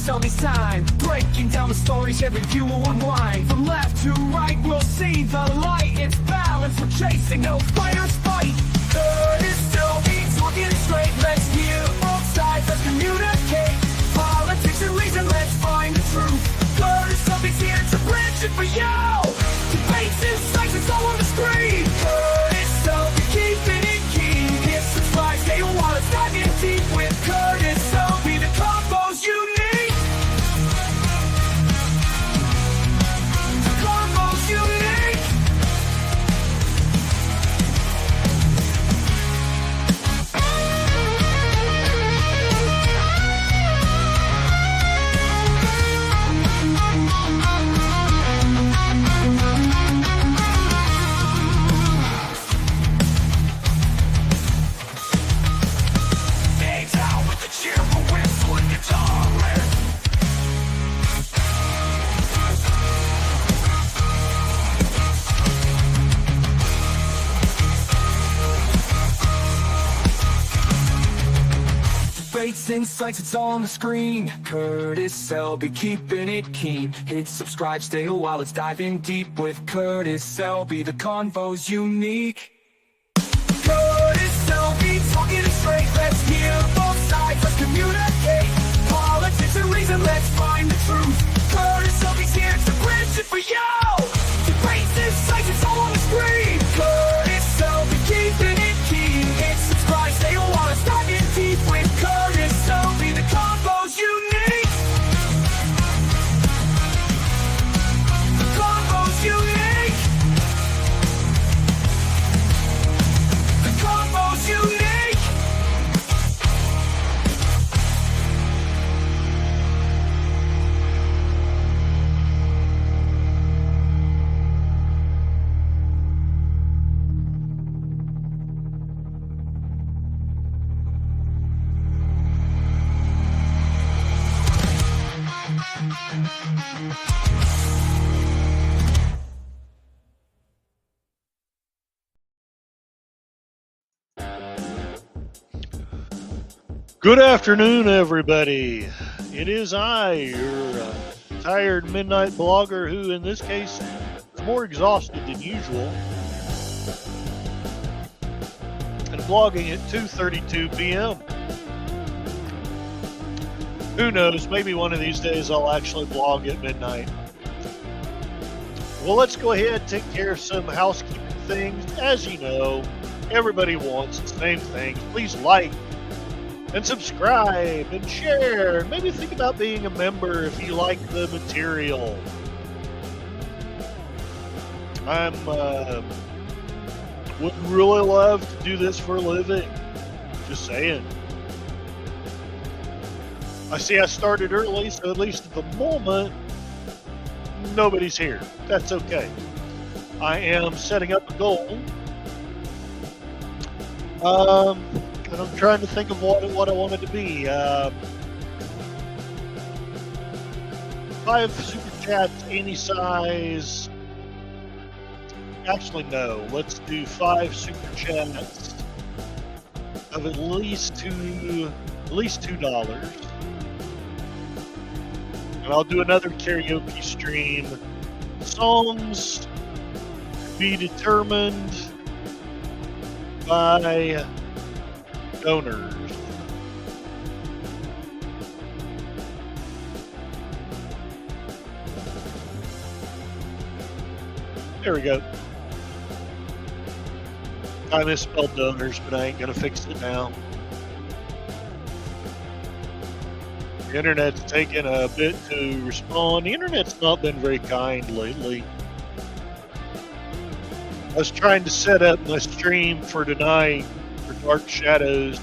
tell me sign. Breaking down the stories, every view will unwind. From left to right, we'll see the light. It's balance, we're chasing, no fighters fight. Good is still beats, talking straight. Let's hear both sides, let's communicate. Politics and reason, let's find the truth. Good is still beats here to bridge it for you. Debates, insights, it's all on the screen. Good is still be keeping it keen. Hit subscribe, stay on while it's diving deep with Curtis. So be the combos you need. The combos you need. Insights, it's on the screen. Curtis, I'll be keeping it keen. Hit subscribe, stay a while, it's diving deep with Curtis. I'll be the convo's unique. Curtis, I'll be talking it straight. Let's hear both sides, let's communicate. Politics and reason, let's find the truth. Curtis, I'll be here to bridge it for you. Debates, insights, it's all on the screen. Curtis, I'll be keeping it keen. Hit subscribe, stay a while, it's diving deep with Curtis. So be the combos you need. The combos you need. The combos you need. Good afternoon, everybody. It is I, your tired midnight blogger who, in this case, is more exhausted than usual. And blogging at 2:32 p.m. Who knows, maybe one of these days I'll actually blog at midnight. Well, let's go ahead and take care of some housekeeping things. As you know, everybody wants the same thing. Please like and subscribe and share. Maybe think about being a member if you like the material. Would really love to do this for a living. Just saying. I see I started early, so at least at the moment, nobody's here. That's okay. I am setting up a goal. And I'm trying to think of what I want it to be. 5 super chats, any size. Actually, no. Let's do 5 super chats of at least $2. And I'll do another karaoke stream. Songs to be determined by donors. There we go. I misspelled donors, but I ain't gonna fix it now. The internet's taken a bit to respond. The internet's not been very kind lately. I was trying to set up my stream for tonight for Dark Shadows.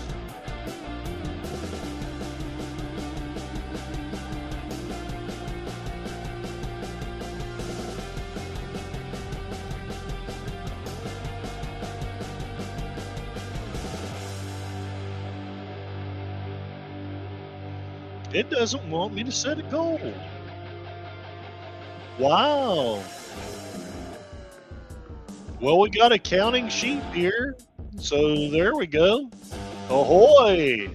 It doesn't want me to set a goal. Wow. Well, we got a counting sheet here. So there we go. Ahoy!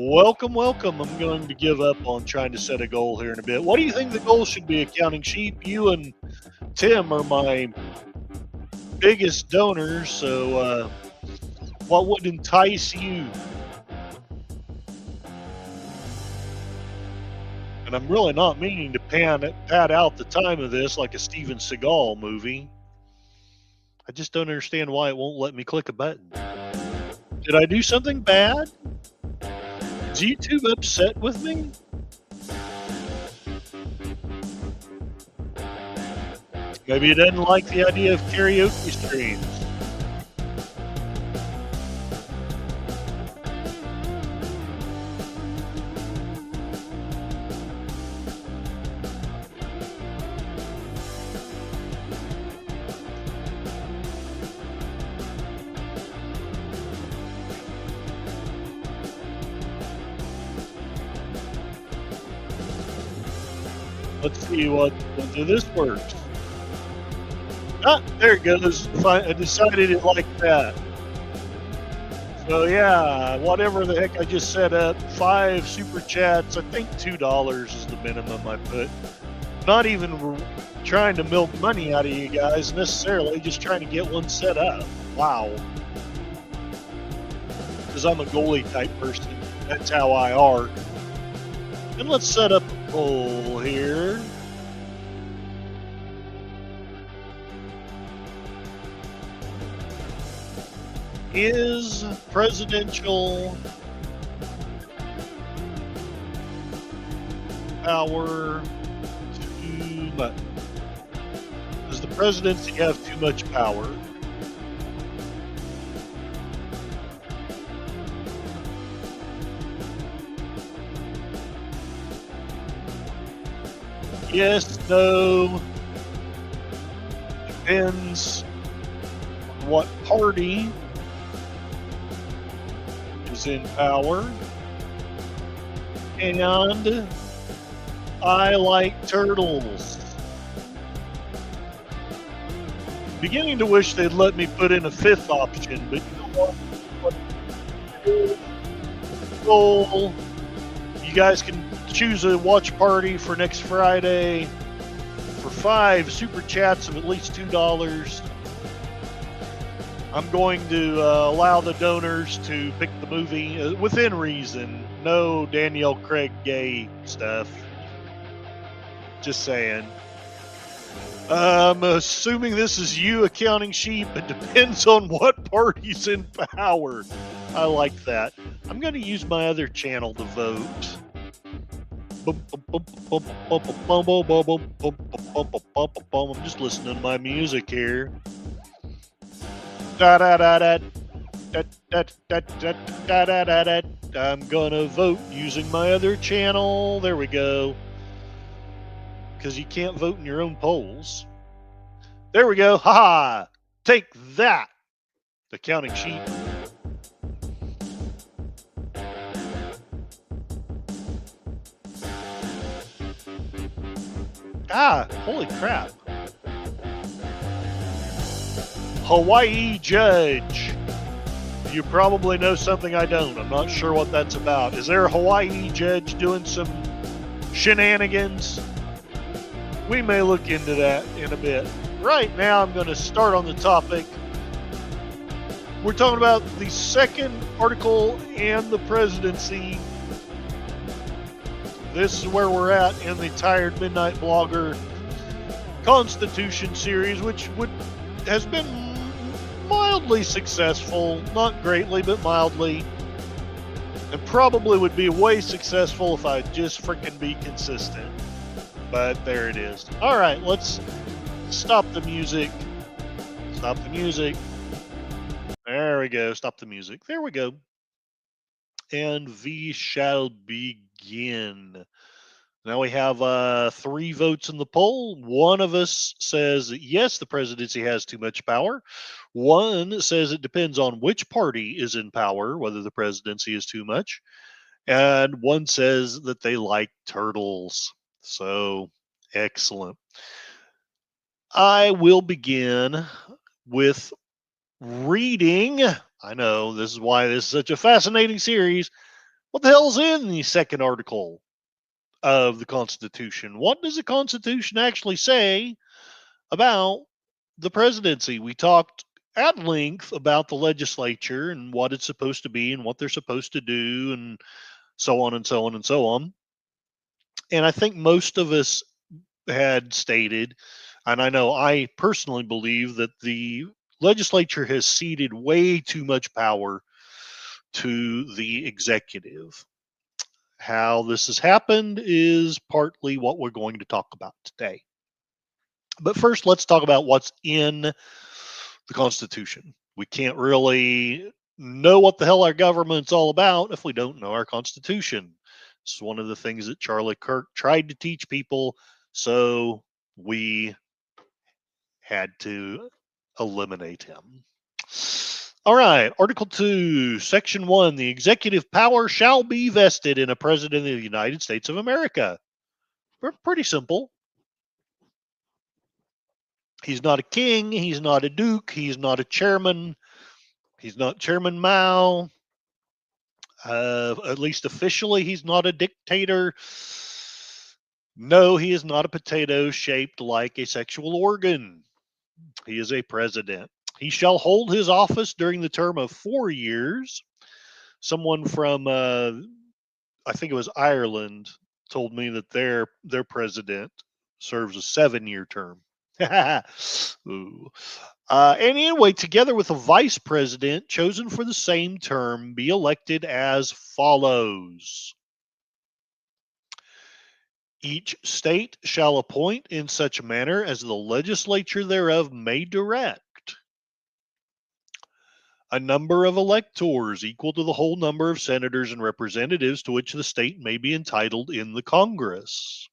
Welcome, welcome. I'm going to give up on trying to set a goal here in a bit. What do you think the goal should be, Accounting Sheep? You and Tim are my biggest donors, so what would entice you? And I'm really not meaning to pad out the time of this like a Steven Seagal movie. I just don't understand why it won't let me click a button. Did I do something bad? Is YouTube upset with me? Maybe it doesn't like the idea of karaoke streams. Let's see whether this works. Ah, there it goes. I decided it like that. So yeah, whatever the heck I just set up, 5 super chats. I think $2 is the minimum I put. Not even trying to milk money out of you guys necessarily, just trying to get one set up. Wow. Because I'm a goalie type person. That's how I are. And let's set up a poll here. Is presidential power too much? Does the presidency have too much power? Yes, no. Depends on what party is in power. And I like turtles. Beginning to wish they'd let me put in a 5th option, but you know what? Goal. You guys can choose a watch party for next Friday for 5 super chats of at least $2. I'm going to allow the donors to pick the movie within reason. No Danielle Craig gay stuff. Just saying. I'm assuming this is you, Accounting Sheep. It depends on what party's in power. I like that. I'm going to use my other channel to vote. I'm just listening to my music here. I'm gonna vote using my other channel. There we go. Because you can't vote in your own polls. There we go. Ha ha! Take that, the Accounting Sheep. Ah, holy crap. Hawaii judge. You probably know something I don't. I'm not sure what that's about. Is there a Hawaii judge doing some shenanigans? We may look into that in a bit. Right now, I'm going to start on the topic. We're talking about the second article and the presidency. This is where we're at in the Tired Midnight Blogger Constitution series, which has been mildly successful, not greatly, but mildly, and probably would be way successful if I just freaking be consistent. But there it is. All right, let's stop the music. Stop the music. There we go. Stop the music. There we go. And we shall begin. Now we have 3 votes in the poll. One of us says, yes, the presidency has too much power. One says it depends on which party is in power, whether the presidency is too much. And one says that they like turtles. So, excellent. I will begin with reading. I know this is why this is such a fascinating series. What the hell's in the second article of the Constitution? What does the Constitution actually say about the presidency? We talked at length about the legislature and what it's supposed to be and what they're supposed to do and so on and so on and so on. And I think most of us had stated, and I know I personally believe, that the legislature has ceded way too much power to the executive. How this has happened is partly what we're going to talk about today. But first, let's talk about what's in the Constitution. We can't really know what the hell our government's all about if we don't know our Constitution. It's one of the things that Charlie Kirk tried to teach people, so we had to eliminate him. All right, Article 2, Section 1. The executive power shall be vested in a president of the United States of America. Pretty simple. He's not a king. He's not a duke. He's not a chairman. He's not Chairman Mao. At least officially, he's not a dictator. No, he is not a potato shaped like a sexual organ. He is a president. He shall hold his office during the term of 4 years. Someone from, I think it was Ireland, told me that their president serves a 7-year term. Ooh. And anyway, together with a vice president chosen for the same term, be elected as follows. Each state shall appoint in such manner as the legislature thereof may direct a number of electors equal to the whole number of senators and representatives to which the state may be entitled in the Congress.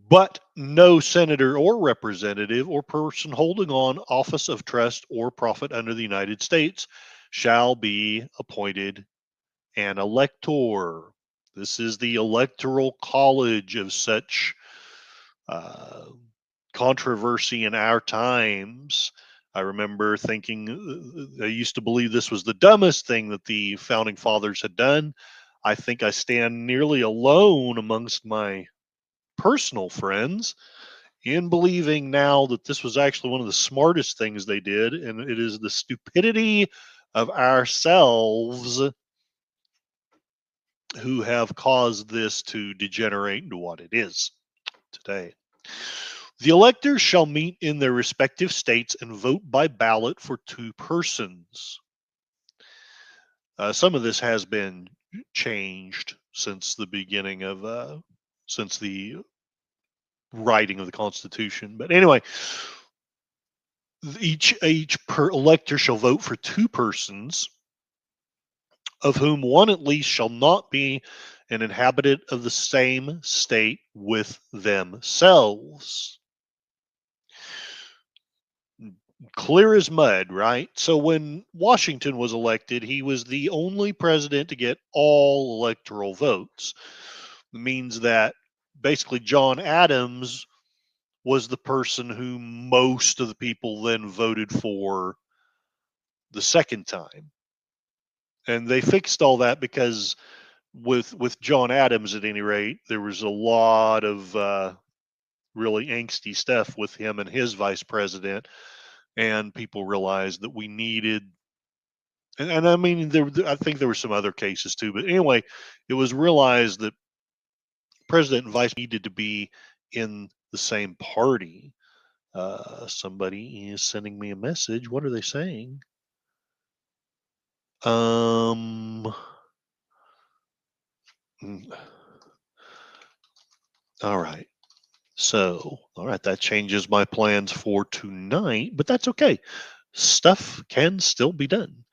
But no senator or representative or person holding on office of trust or profit under the United States shall be appointed an elector. This is the electoral college of such controversy in our times. I remember thinking, I used to believe this was the dumbest thing that the founding fathers had done. I think I stand nearly alone amongst my personal friends in believing now that this was actually one of the smartest things they did, and it is the stupidity of ourselves who have caused this to degenerate into what it is today. The electors shall meet in their respective states and vote by ballot for 2 persons. Some of this has been changed since the beginning of since the writing of the Constitution. But anyway, each per elector shall vote for 2 persons, of whom one at least shall not be an inhabitant of the same state with themselves. Clear as mud, right? So when Washington was elected, he was the only president to get all electoral votes. It means that basically John Adams was the person who most of the people then voted for the second time. And they fixed all that because with John Adams, at any rate, there was a lot of really angsty stuff with him and his vice president, and people realized that we needed. And I mean, I think there were some other cases too, but anyway, it was realized that president and vice needed to be in the same party. Somebody is sending me a message. What are they saying? Mm, all right. So, all right, that changes my plans for tonight, but that's okay. Stuff can still be done.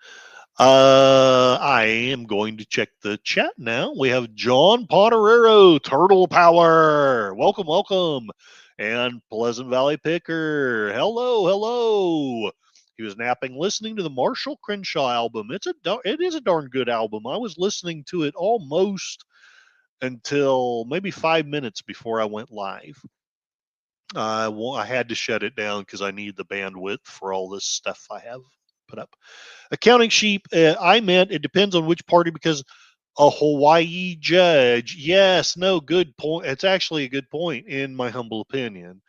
I am going to check the chat now. We have John Potterero, Turtle Power. Welcome, welcome. And Pleasant Valley Picker. Hello, hello. He was napping listening to the Marshall Crenshaw album. It is a darn good album. I was listening to it almost until maybe 5 minutes before I went live. I had to shut it down because I need the bandwidth for all this stuff I have put up. Accounting sheep, I meant it depends on which party because a Hawaii judge. Yes, no, good point. It's actually a good point in my humble opinion.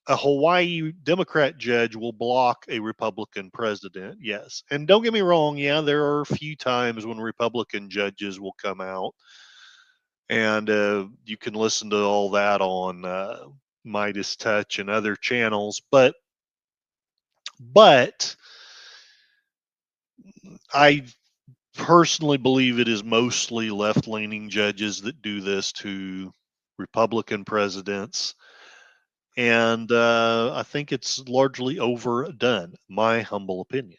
A Hawaii Democrat judge will block a Republican president. Yes. And don't get me wrong. Yeah, there are a few times when Republican judges will come out and you can listen to all that on Midas Touch and other channels. But I personally believe it is mostly left leaning judges that do this to Republican presidents. And I think it's largely overdone, my humble opinion.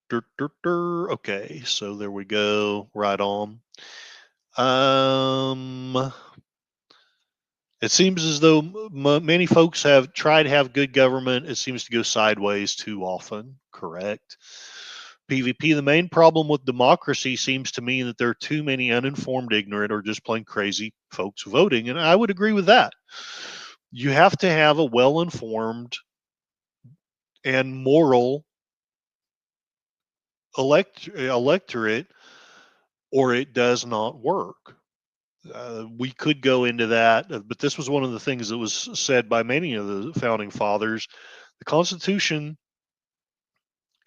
Okay, so there we go. Right on. It seems as though many folks have tried to have good government. It seems to go sideways too often. Correct. PvP, the main problem with democracy seems to me that there are too many uninformed, ignorant, or just plain crazy folks voting. And I would agree with that. You have to have a well informed and moral electorate, or it does not work. We could go into that, but this was one of the things that was said by many of the founding fathers. The Constitution,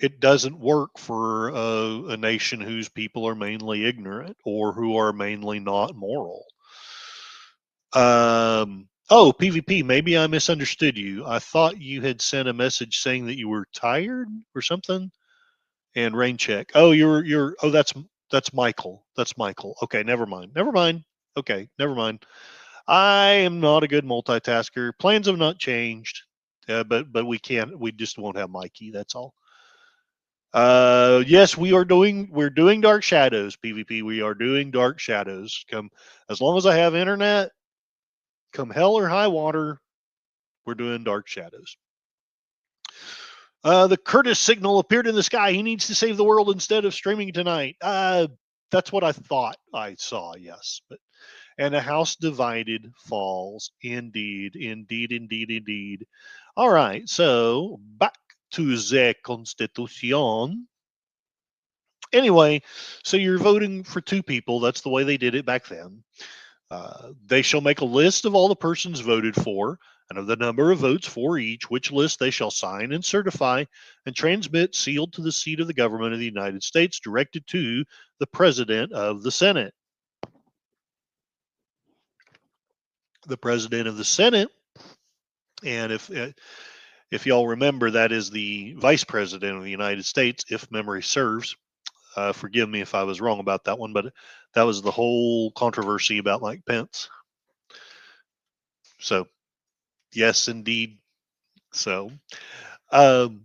it doesn't work for a nation whose people are mainly ignorant or who are mainly not moral. Oh, PvP, maybe I misunderstood you. I thought you had sent a message saying that you were tired or something. And rain check. Oh, oh, that's Michael. That's Michael. Okay, never mind. Never mind. Okay, never mind. I am not a good multitasker. Plans have not changed, but we can't. We just won't have Mikey. That's all. Yes, we're doing Dark Shadows PvP. We are doing Dark Shadows. Come as long as I have internet. Come hell or high water, we're doing Dark Shadows. The Curtis signal appeared in the sky. He needs to save the world instead of streaming tonight. That's what I thought I saw. Yes, and a house divided falls. Indeed, indeed, indeed, indeed. All right, so back to the Constitution. Anyway, so you're voting for two people. That's the way they did it back then. They shall make a list of all the persons voted for and of the number of votes for each, which list they shall sign and certify and transmit sealed to the seat of the government of the United States, directed to the President of the Senate. The President of the Senate, and if y'all remember, that is the Vice President of the United States, if memory serves. Forgive me if I was wrong about that one, but that was the whole controversy about Mike Pence. So, yes, indeed. So, the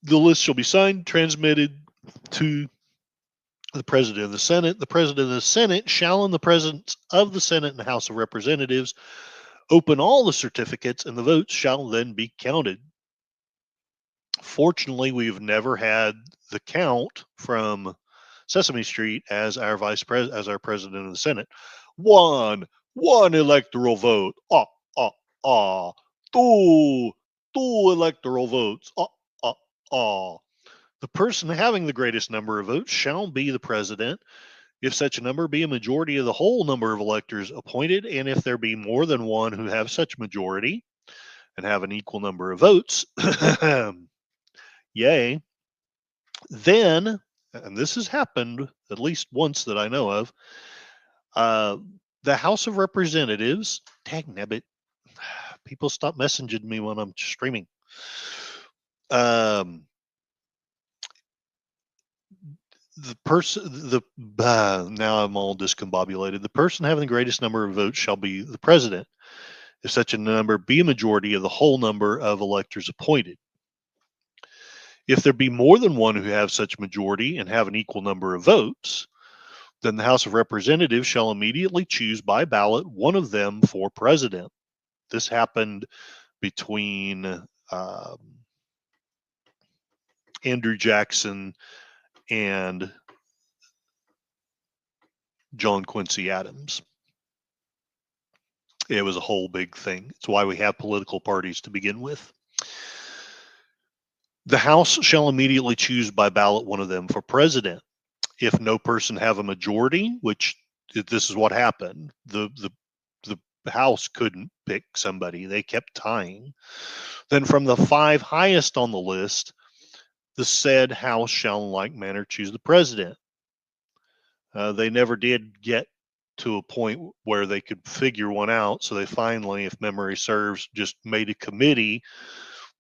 list shall be signed, transmitted to the President of the Senate. The President of the Senate shall, in the presence of the Senate and the House of Representatives, open all the certificates, and the votes shall then be counted. Fortunately, we've never had the count from Sesame Street as our as our president of the Senate. One electoral vote. Two electoral votes. The person having the greatest number of votes shall be the president, if such a number be a majority of the whole number of electors appointed, and if there be more than one who have such majority and have an equal number of votes. Yay. Then, and this has happened at least once that I know of, the House of Representatives, dang nabbit, people stop messaging me when I'm streaming. The person, now I'm all discombobulated. The person having the greatest number of votes shall be the president, if such a number be a majority of the whole number of electors appointed. If there be more than one who have such majority and have an equal number of votes, then the House of Representatives shall immediately choose by ballot one of them for president. This happened between Andrew Jackson and John Quincy Adams. It was a whole big thing. It's why we have political parties to begin with. The House shall immediately choose by ballot one of them for president. If no person have a majority, which this is what happened, the House couldn't pick somebody. They kept tying. Then from the 5 highest on the list, the said House shall in like manner choose the president. They never did get to a point where they could figure one out. So they finally, if memory serves, just made a committee.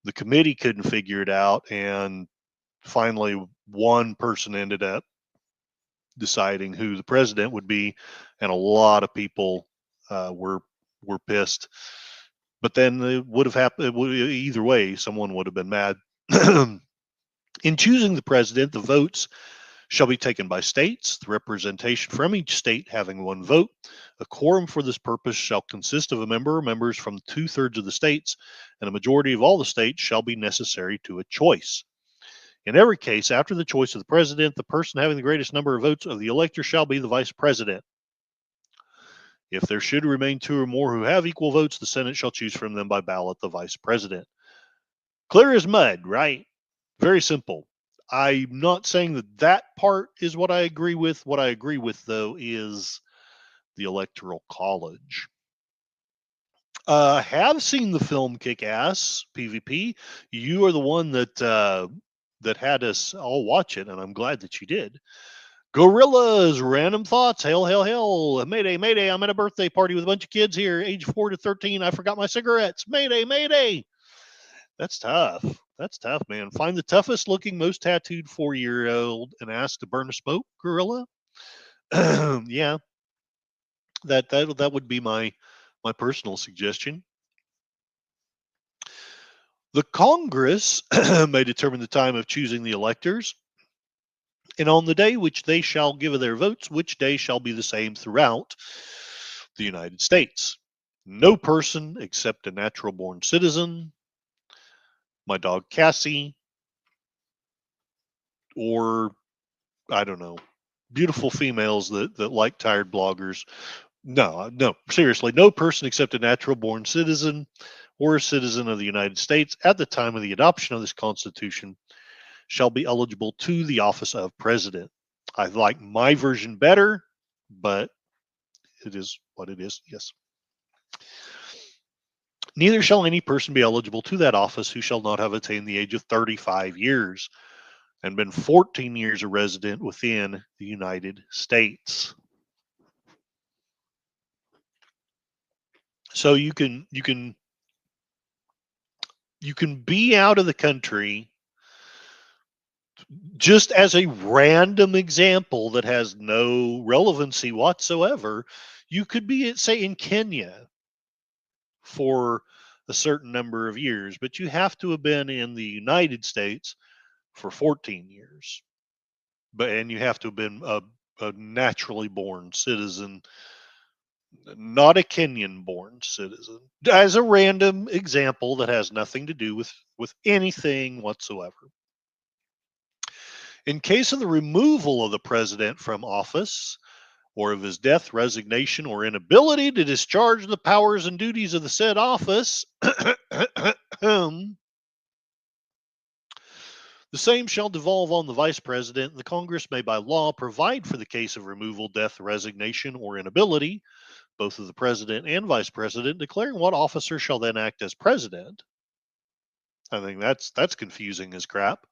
The committee couldn't figure it out. And finally, one person ended up deciding who the president would be. And a lot of people were pissed. But then it would have happened either way. Someone would have been mad. In choosing the president, the votes shall be taken by states, the representation from each state having one vote. A quorum for this purpose shall consist of a member or members from 2/3 of the states, and a majority of all the states shall be necessary to a choice. In every case, after the choice of the president, the person having the greatest number of votes of the elector shall be the vice president. If there should remain 2 or more who have equal votes, the Senate shall choose from them by ballot the vice president. Clear as mud, right? Very simple. I'm not saying that that part is what I agree with. What I agree with, though, is the Electoral College. Have seen the film Kick-Ass, PvP. You are the one that had us all watch it, and I'm glad that you did. Gorillas, random thoughts. Hail, hail, hail. Mayday, mayday. I'm at a birthday party with a bunch of kids here, age 4 to 13. I forgot my cigarettes. Mayday, mayday. That's tough. That's tough, man. Find the toughest looking, most tattooed 4-year-old and ask to burn a smoke, gorilla. Yeah, that would be my personal suggestion. The Congress may determine the time of choosing the electors, and on the day which they shall give their votes, which day shall be the same throughout the United States. No person except a natural born citizen, my dog Cassie, or I don't know, beautiful females that like tired bloggers. No, seriously, no person except a natural born citizen or a citizen of the United States at the time of the adoption of this Constitution shall be eligible to the office of president. I like my version better, but it is what it is. Yes. Neither shall any person be eligible to that office who shall not have attained the age of 35 years and been 14 years a resident within the United States. So you can be out of the country, just as a random example that has no relevancy whatsoever. You could be, say, in Kenya for a certain number of years, but you have to have been in the United States for 14 years. And you have to have been a naturally born citizen, not a Kenyan born citizen, as a random example that has nothing to do with anything whatsoever. In case of the removal of the president from office, or of his death, resignation, or inability to discharge the powers and duties of the said office, the same shall devolve on the vice president. The Congress may by law provide for the case of removal, death, resignation, or inability, both of the president and vice president, declaring what officer shall then act as president. I think that's confusing as crap.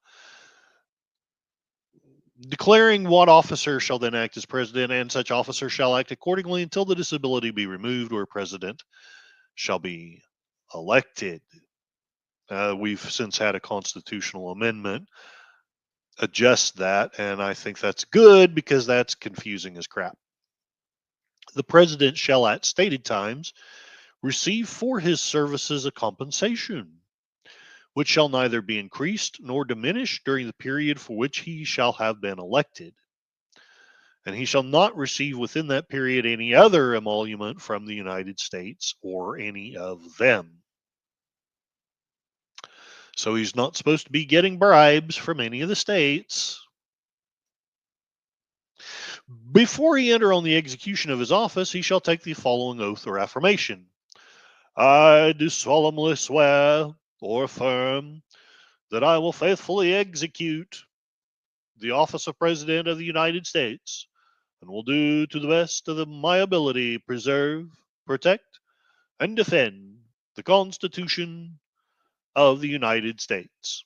Declaring what officer shall then act as president, and such officer shall act accordingly until the disability be removed or president shall be elected. We've since had a constitutional amendment adjust that, and I think that's good because that's confusing as crap. The president shall at stated times receive for his services a compensation, which shall neither be increased nor diminished during the period for which he shall have been elected. And he shall not receive within that period any other emolument from the United States or any of them. So he's not supposed to be getting bribes from any of the states. Before he enter on the execution of his office, he shall take the following oath or affirmation. I do solemnly swear or affirm that I will faithfully execute the office of President of the United States and will do to the best of my ability preserve, protect, and defend the Constitution of the United States.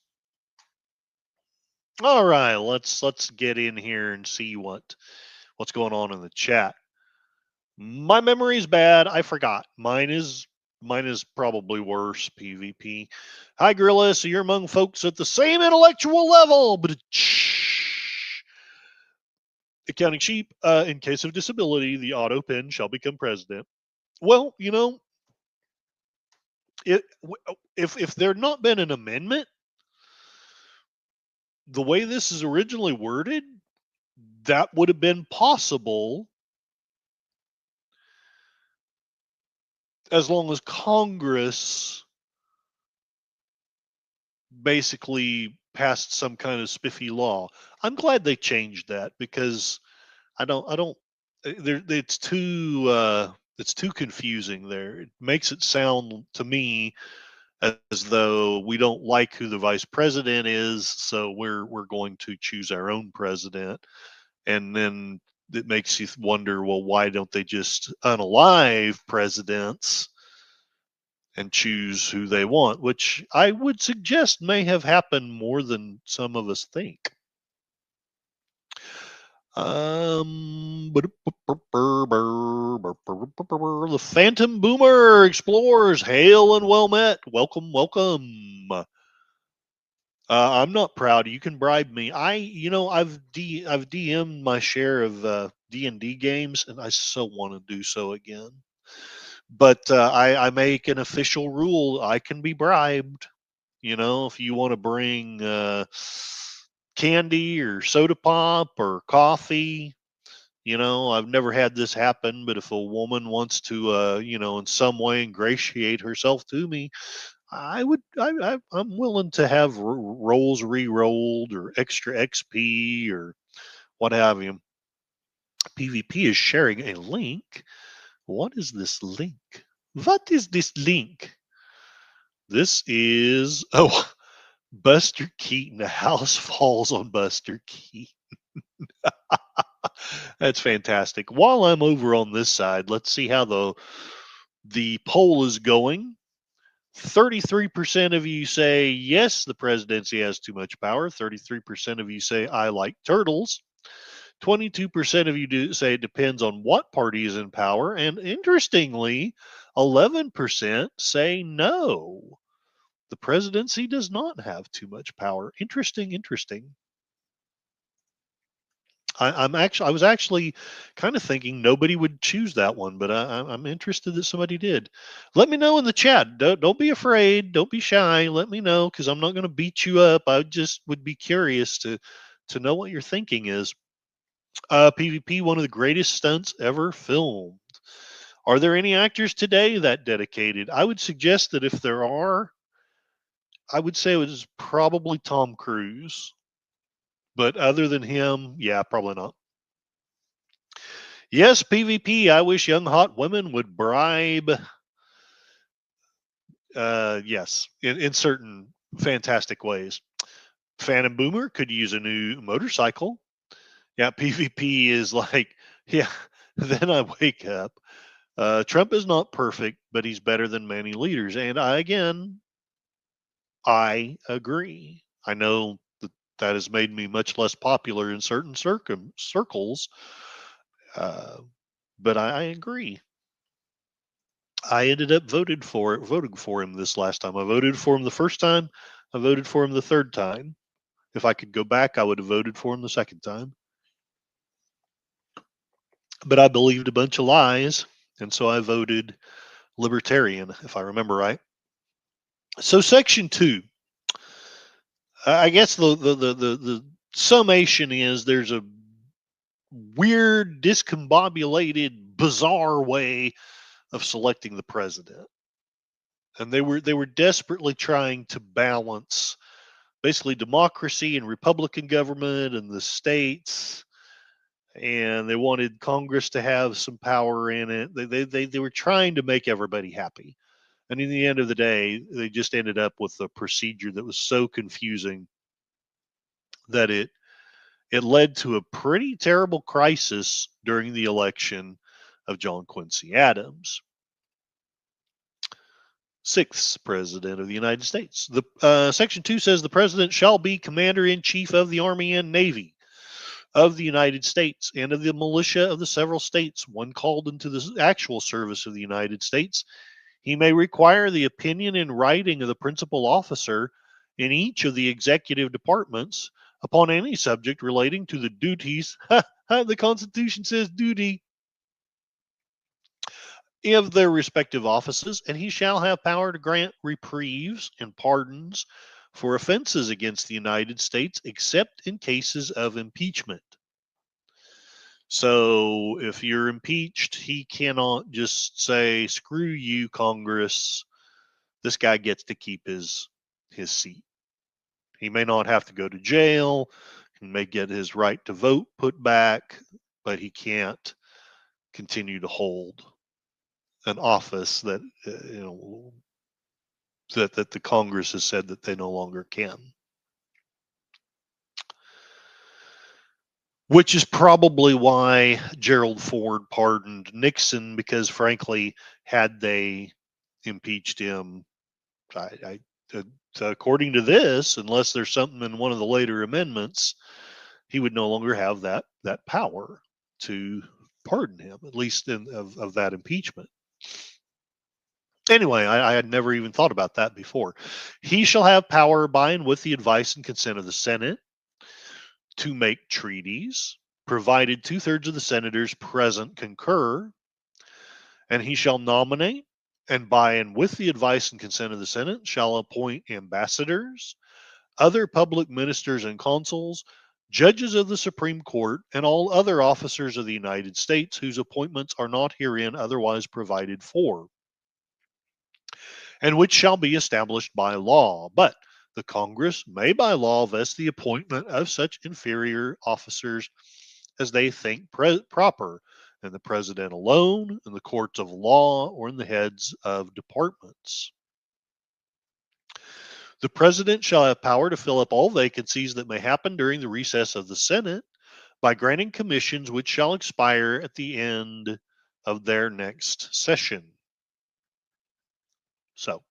All right, let's get in here and see what's going on in the chat. My memory is bad. I forgot. Mine is probably worse. PvP. Hi, Gorilla. So you're among folks at the same intellectual level, but accounting sheep. In case of disability, the auto pen shall become president. Well, it, if there had not been an amendment, the way this is originally worded, that would have been possible as long as Congress basically passed some kind of spiffy law. I'm glad they changed that because I don't it's too confusing there. It makes it sound to me as though we don't like who the vice president is, so we're going to choose our own president. And then it makes you wonder, well, why don't they just unalive presidents and choose who they want, which I would suggest may have happened more than some of us think. The Phantom Boomer explores, hail and well met. Welcome, welcome. I'm not proud. You can bribe me. I've DM'd my share of D&D games, and I so want to do so again. But I make an official rule. I can be bribed. If you want to bring candy or soda pop or coffee, I've never had this happen, but if a woman wants to, in some way ingratiate herself to me, I'm willing to have rolls re-rolled or extra XP or what have you. PvP is sharing a link. What is this link? What is this link? This is Buster Keaton. The house falls on Buster Keaton. That's fantastic. While I'm over on this side, let's see how the poll is going. 33% of you say yes, the presidency has too much power. 33% of you say I like turtles. 22% of you say it depends on what party is in power. And interestingly, 11% say no. The presidency does not have too much power. Interesting. I was actually kind of thinking nobody would choose that one, but I'm interested that somebody did. Let me know in the chat. Don't be afraid. Don't be shy. Let me know because I'm not going to beat you up. I just would be curious to know what your thinking is. PvP, one of the greatest stunts ever filmed. Are there any actors today that dedicated? I would suggest that if there are, I would say it was probably Tom Cruise. But other than him, yeah, probably not. Yes, PvP. I wish young hot women would bribe. Yes, in certain fantastic ways. Phantom Boomer could use a new motorcycle. Yeah, PvP is like, yeah. Then I wake up. Trump is not perfect, but he's better than many leaders. And I agree. I know that has made me much less popular in certain circles, but I agree. I ended up voting for him this last time. I voted for him the first time. I voted for him the third time. If I could go back, I would have voted for him the second time. But I believed a bunch of lies, and so I voted libertarian, if I remember right. So section 2. I guess the summation is there's a weird, discombobulated, bizarre way of selecting the president. And they were desperately trying to balance basically democracy and Republican government and the states, and they wanted Congress to have some power in it. They were trying to make everybody happy. And in the end of the day, they just ended up with a procedure that was so confusing that it led to a pretty terrible crisis during the election of John Quincy Adams, sixth president of the United States. The Section 2 says the president shall be commander in chief of the Army and Navy of the United States and of the militia of the several states, when called into the actual service of the United States. He may require the opinion in writing of the principal officer in each of the executive departments upon any subject relating to the duties. The Constitution says duty of their respective offices, and he shall have power to grant reprieves and pardons for offenses against the United States, except in cases of impeachment. So if you're impeached, he cannot just say, screw you, Congress. This guy gets to keep his seat. He may not have to go to jail. He may get his right to vote put back, but he can't continue to hold an office that that the Congress has said that they no longer can. Which is probably why Gerald Ford pardoned Nixon, because frankly, had they impeached him, according to this, unless there's something in one of the later amendments, he would no longer have that power to pardon him, at least of that impeachment. Anyway, I had never even thought about that before. He shall have power by and with the advice and consent of the Senate to make treaties, provided 2/3 of the senators present concur, and he shall nominate, and by and with the advice and consent of the Senate, shall appoint ambassadors, other public ministers and consuls, judges of the Supreme Court, and all other officers of the United States whose appointments are not herein otherwise provided for, and which shall be established by law. But the Congress may by law vest the appointment of such inferior officers as they think proper, and the president alone, in the courts of law, or in the heads of departments. The president shall have power to fill up all vacancies that may happen during the recess of the Senate by granting commissions which shall expire at the end of their next session. So,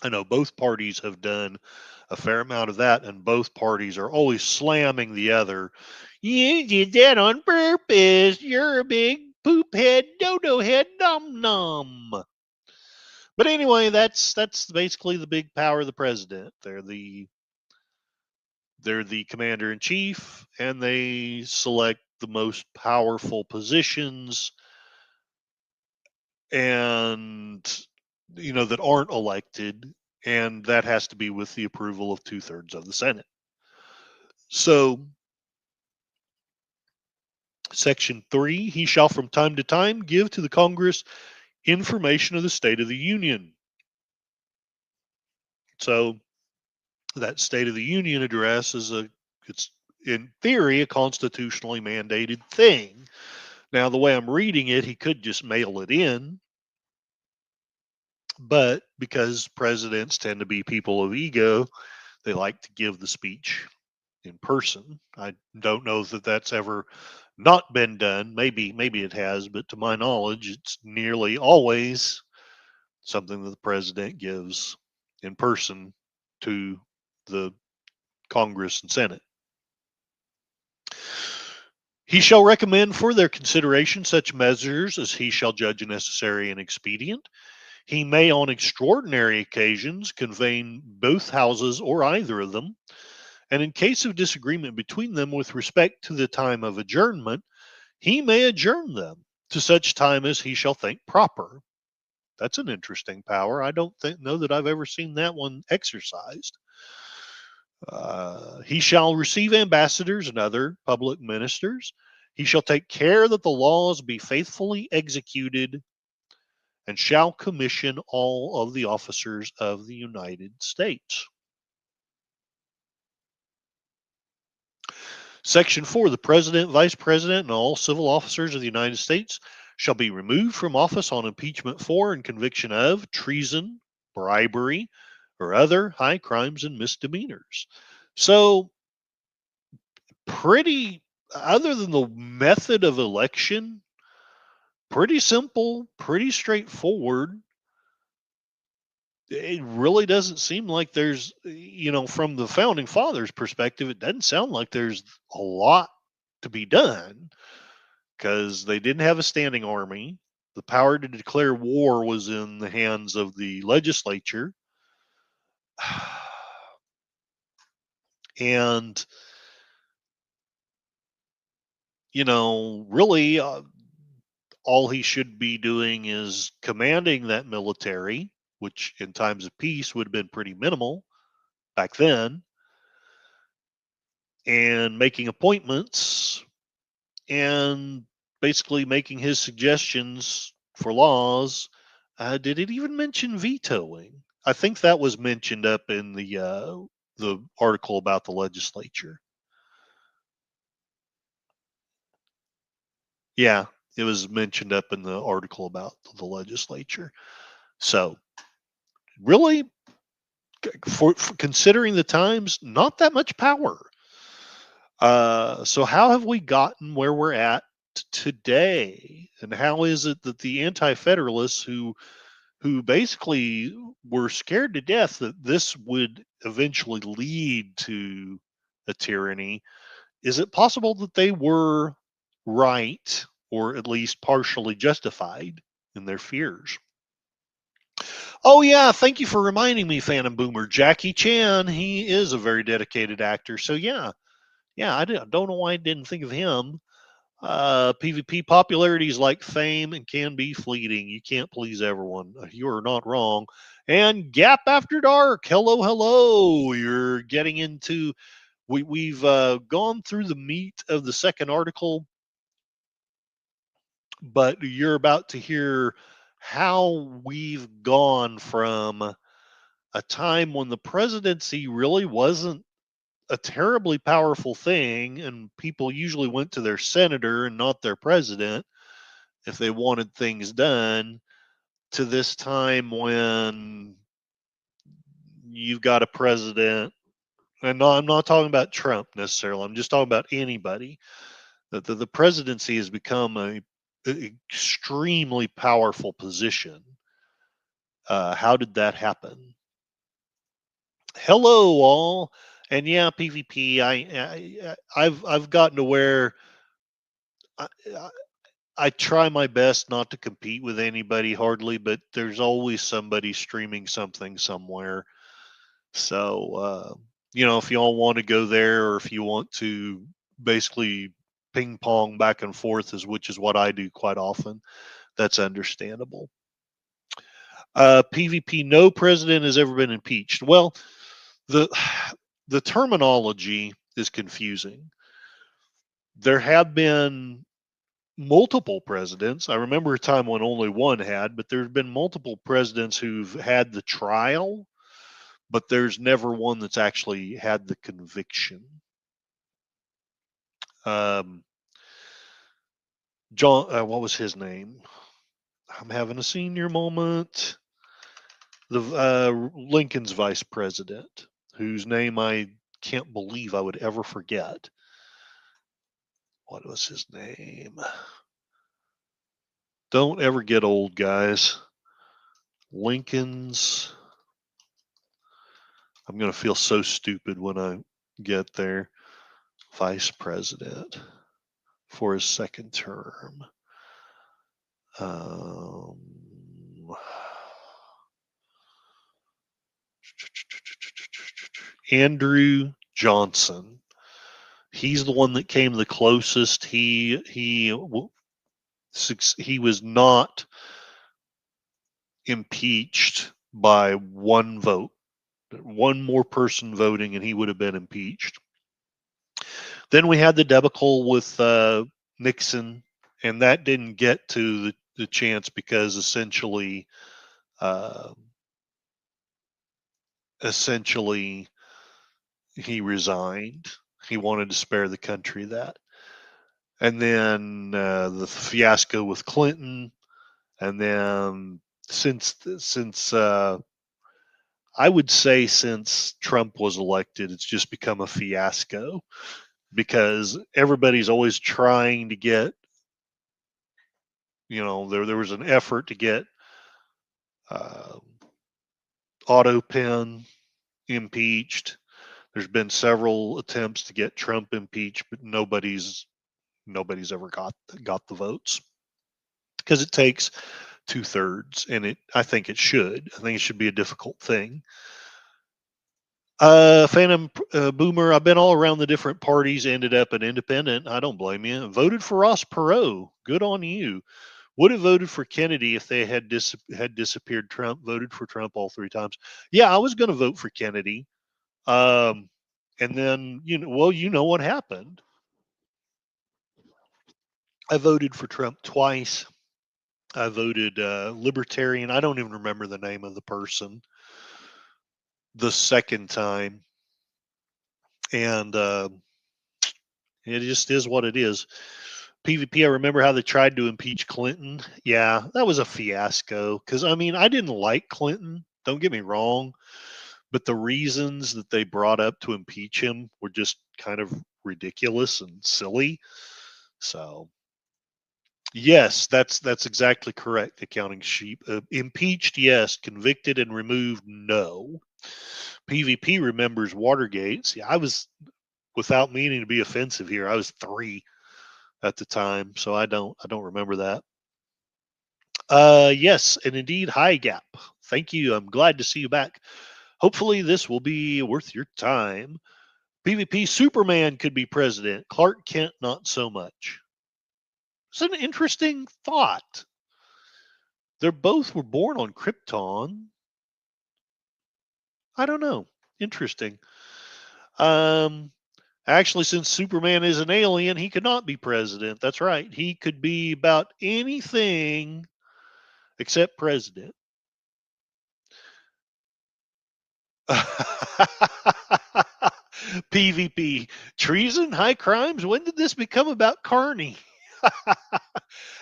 I know both parties have done a fair amount of that, and both parties are always slamming the other. You did that on purpose. You're a big poop head, dodo head, nom nom. But anyway, that's basically the big power of the president. They're the commander in chief, and they select the most powerful positions, and that aren't elected, and that has to be with the approval of 2/3 of the Senate. So, Section 3, he shall from time to time give to the Congress information of the State of the Union. So, that State of the Union address it's in theory a constitutionally mandated thing. Now, the way I'm reading it, he could just mail it in, but because presidents tend to be people of ego, they like to give the speech in person. I don't know that that's ever not been done. Maybe it has, but to my knowledge, it's nearly always something that the president gives in person to the Congress and Senate. He shall recommend for their consideration such measures as he shall judge necessary and expedient. He may, on extraordinary occasions, convene both houses or either of them, and in case of disagreement between them with respect to the time of adjournment, he may adjourn them to such time as he shall think proper. That's an interesting power. I don't know that I've ever seen that one exercised. He shall receive ambassadors and other public ministers. He shall take care that the laws be faithfully executed, and shall commission all of the officers of the United States. Section 4, the president, vice president, and all civil officers of the United States shall be removed from office on impeachment for and conviction of treason, bribery, or other high crimes and misdemeanors. So, pretty, other than the method of election, pretty simple, pretty straightforward. It really doesn't seem like there's, from the founding fathers' perspective, it doesn't sound like there's a lot to be done because they didn't have a standing army. The power to declare war was in the hands of the legislature. And, really, all he should be doing is commanding that military, which in times of peace would have been pretty minimal back then, and making appointments and basically making his suggestions for laws. Did it even mention vetoing? I think that was mentioned up in the article about the legislature. Yeah, it was mentioned up in the article about the legislature. So, really, for considering the times, not that much power. So how have we gotten where we're at today? And how is it that the anti-federalists who basically were scared to death that this would eventually lead to a tyranny, is it possible that they were right or at least partially justified in their fears? Oh yeah, thank you for reminding me, Phantom Boomer. Jackie Chan, he is a very dedicated actor. So yeah, don't know why I didn't think of him. PvP popularity is like fame and can be fleeting. You can't please everyone. You are not wrong. And Gap After Dark. Hello, hello. You're getting into we've gone through the meat of the second article, but you're about to hear how we've gone from a time when the presidency really wasn't a terribly powerful thing, and people usually went to their senator and not their president if they wanted things done, to this time when you've got a president. And no, I'm not talking about Trump necessarily. I'm just talking about anybody. That the presidency has become a extremely powerful position. How did that happen? Hello, all, and yeah, PvP. I've gotten to where I, I try my best not to compete with anybody hardly, but there's always somebody streaming something somewhere. So, if y'all want to go there or if you want to basically ping pong back and forth, which is what I do quite often, that's understandable. PvP, no president has ever been impeached. Well, the the terminology is confusing. There have been multiple presidents. I remember a time when only one had, but there's been multiple presidents who've had the trial, but there's never one that's actually had the conviction. Um, John, what was his name? I'm having a senior moment. The Lincoln's vice president, whose name I can't believe I would ever forget. What was his name? Don't ever get old, guys. Lincoln's. I'm going to feel so stupid when I get there. Vice president for his second term. Um, Andrew Johnson. He's the one that came the closest. He was not impeached by one vote. One more person voting, and he would have been impeached. Then we had the debacle with Nixon, and that didn't get to the chance because essentially he resigned. He wanted to spare the country that. and then the fiasco with Clinton, and then since I would say since Trump was elected, it's just become a fiasco because everybody's always trying to get, there was an effort to get uh, Otto Penn impeached. There's been several attempts to get Trump impeached, but nobody's ever got the votes because it takes 2/3, and I think it should. I think it should be a difficult thing. Phantom Boomer, I've been all around the different parties, ended up an independent. I don't blame you. Voted for Ross Perot. Good on you. Would have voted for Kennedy if they had disappeared Trump. Voted for Trump all 3 times. Yeah, I was going to vote for Kennedy. And then, you know what happened. I voted for Trump twice. I voted Libertarian. I don't even remember the name of the person the second time. And it just is what it is. PvP, I remember how they tried to impeach Clinton. Yeah, that was a fiasco. Because, I mean, I didn't like Clinton. Don't get me wrong. But the reasons that they brought up to impeach him were just kind of ridiculous and silly. So, yes, that's exactly correct. Accounting sheep. Impeached, yes. Convicted and removed, no. PvP remembers Watergate. See, I was, without meaning to be offensive here, I was 3 at the time, so I don't remember that. Yes, and indeed, hi Gap. Thank you. I'm glad to see you back. Hopefully, this will be worth your time. PvP Superman could be president. Clark Kent, not so much. It's an interesting thought. They both were born on Krypton. I don't know. Interesting. Actually, since Superman is an alien, he could not be president. That's right. He could be about anything except president. PvP treason, high crimes. When did this become about Carney?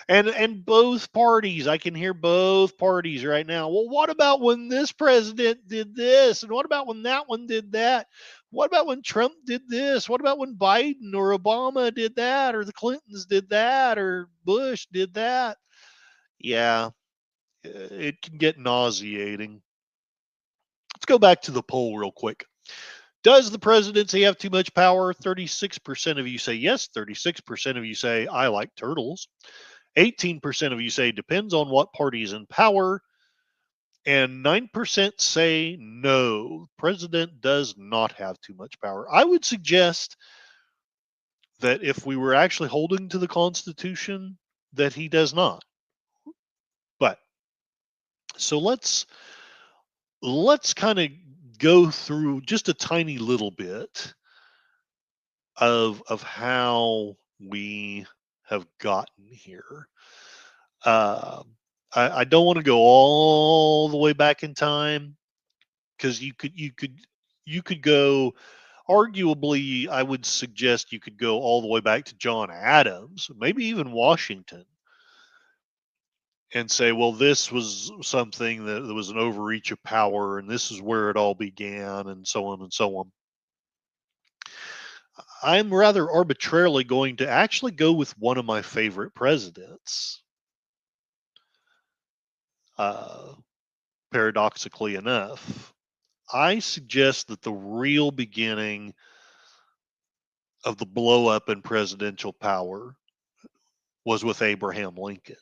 and both parties, I can hear both parties right now. Well, what about when this president did this, and what about when that one did that? What about when Trump did this? What about when Biden or Obama did that, or the Clintons did that, or Bush did that? Yeah, it can get nauseating. Let's go back to the poll real quick. Does the presidency have too much power? 36% of you say yes. 36% of you say I like turtles. 18% of you say depends on what party is in power. And 9% say no. President does not have too much power. I would suggest that if we were actually holding to the Constitution, that he does not. But so let's kind of go through just a tiny little bit of how we have gotten here. Uh, I don't want to go all the way back in time because you could go. Arguably, I would suggest you could go all the way back to John Adams, maybe even Washington, and say, well, this was something that was an overreach of power, and this is where it all began, and so on and so on. I'm rather arbitrarily going to actually go with one of my favorite presidents. Uh, Paradoxically enough, I suggest that the real beginning of the blow up in presidential power was with Abraham Lincoln.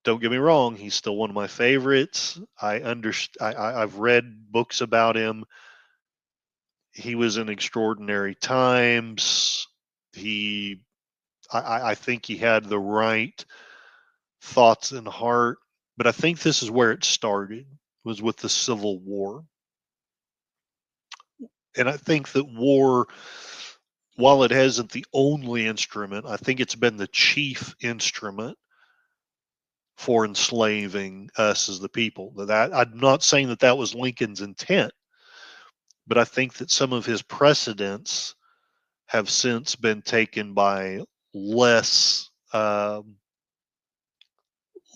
Don't get me wrong, he's still one of my favorites. I've read books about him. He was in extraordinary times. I think he had the right thoughts and heart, but I think this is where it started, was with the Civil War. And I think that war, while it hasn't the only instrument, I think it's been the chief instrument for enslaving us as the people. That I'm not saying that was Lincoln's intent, but I think that some of his precedents have since been taken by less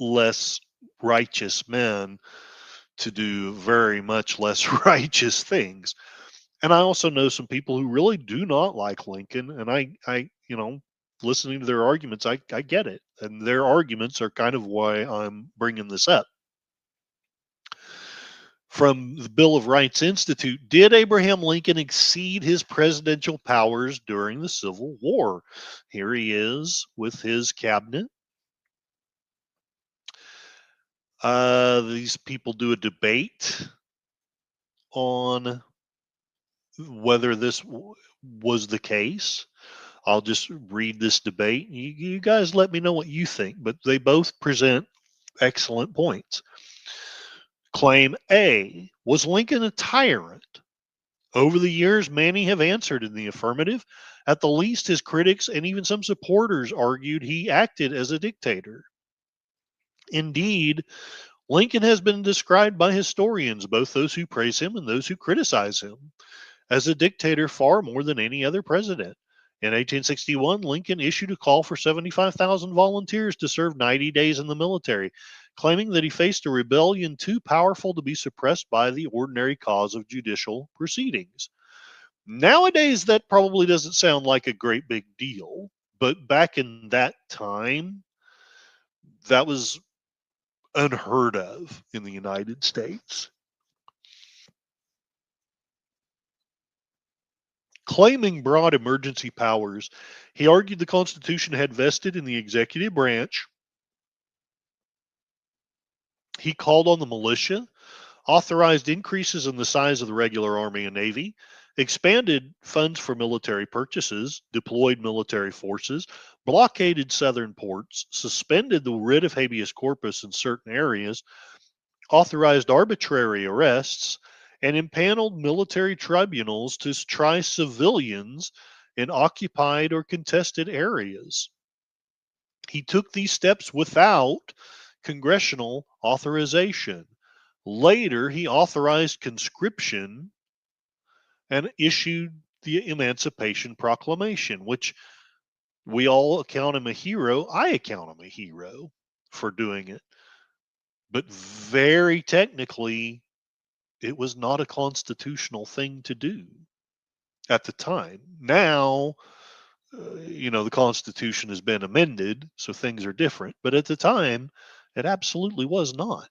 less righteous men to do very much less righteous things. And I also know some people who really do not like Lincoln, and listening to their arguments, I get it, and their arguments are kind of why I'm bringing this up. From the Bill of Rights Institute, did Abraham Lincoln exceed his presidential powers during the Civil War? Here he is with his cabinet. These people do a debate on whether this was the case. I'll just read this debate. You guys let me know what you think, but they both present excellent points. Claim A: was Lincoln a tyrant? Over the years, many have answered in the affirmative. At the least, his critics and even some supporters argued he acted as a dictator. Indeed, Lincoln has been described by historians, both those who praise him and those who criticize him, as a dictator far more than any other president. In 1861, Lincoln issued a call for 75,000 volunteers to serve 90 days in the military, claiming that he faced a rebellion too powerful to be suppressed by the ordinary cause of judicial proceedings. Nowadays, that probably doesn't sound like a great big deal, but back in that time, that was unheard of in the United States. Claiming broad emergency powers, he argued the Constitution had vested in the executive branch. He called on the militia, authorized increases in the size of the regular Army and Navy, expanded funds for military purchases, deployed military forces, blockaded southern ports, suspended the writ of habeas corpus in certain areas, authorized arbitrary arrests, and impaneled military tribunals to try civilians in occupied or contested areas. He took these steps without congressional authorization. Later, he authorized conscription and issued the Emancipation Proclamation, which we all account him a hero. I account him a hero for doing it. But very technically, it was not a constitutional thing to do at the time. Now, the Constitution has been amended, so things are different. But at the time, it absolutely was not.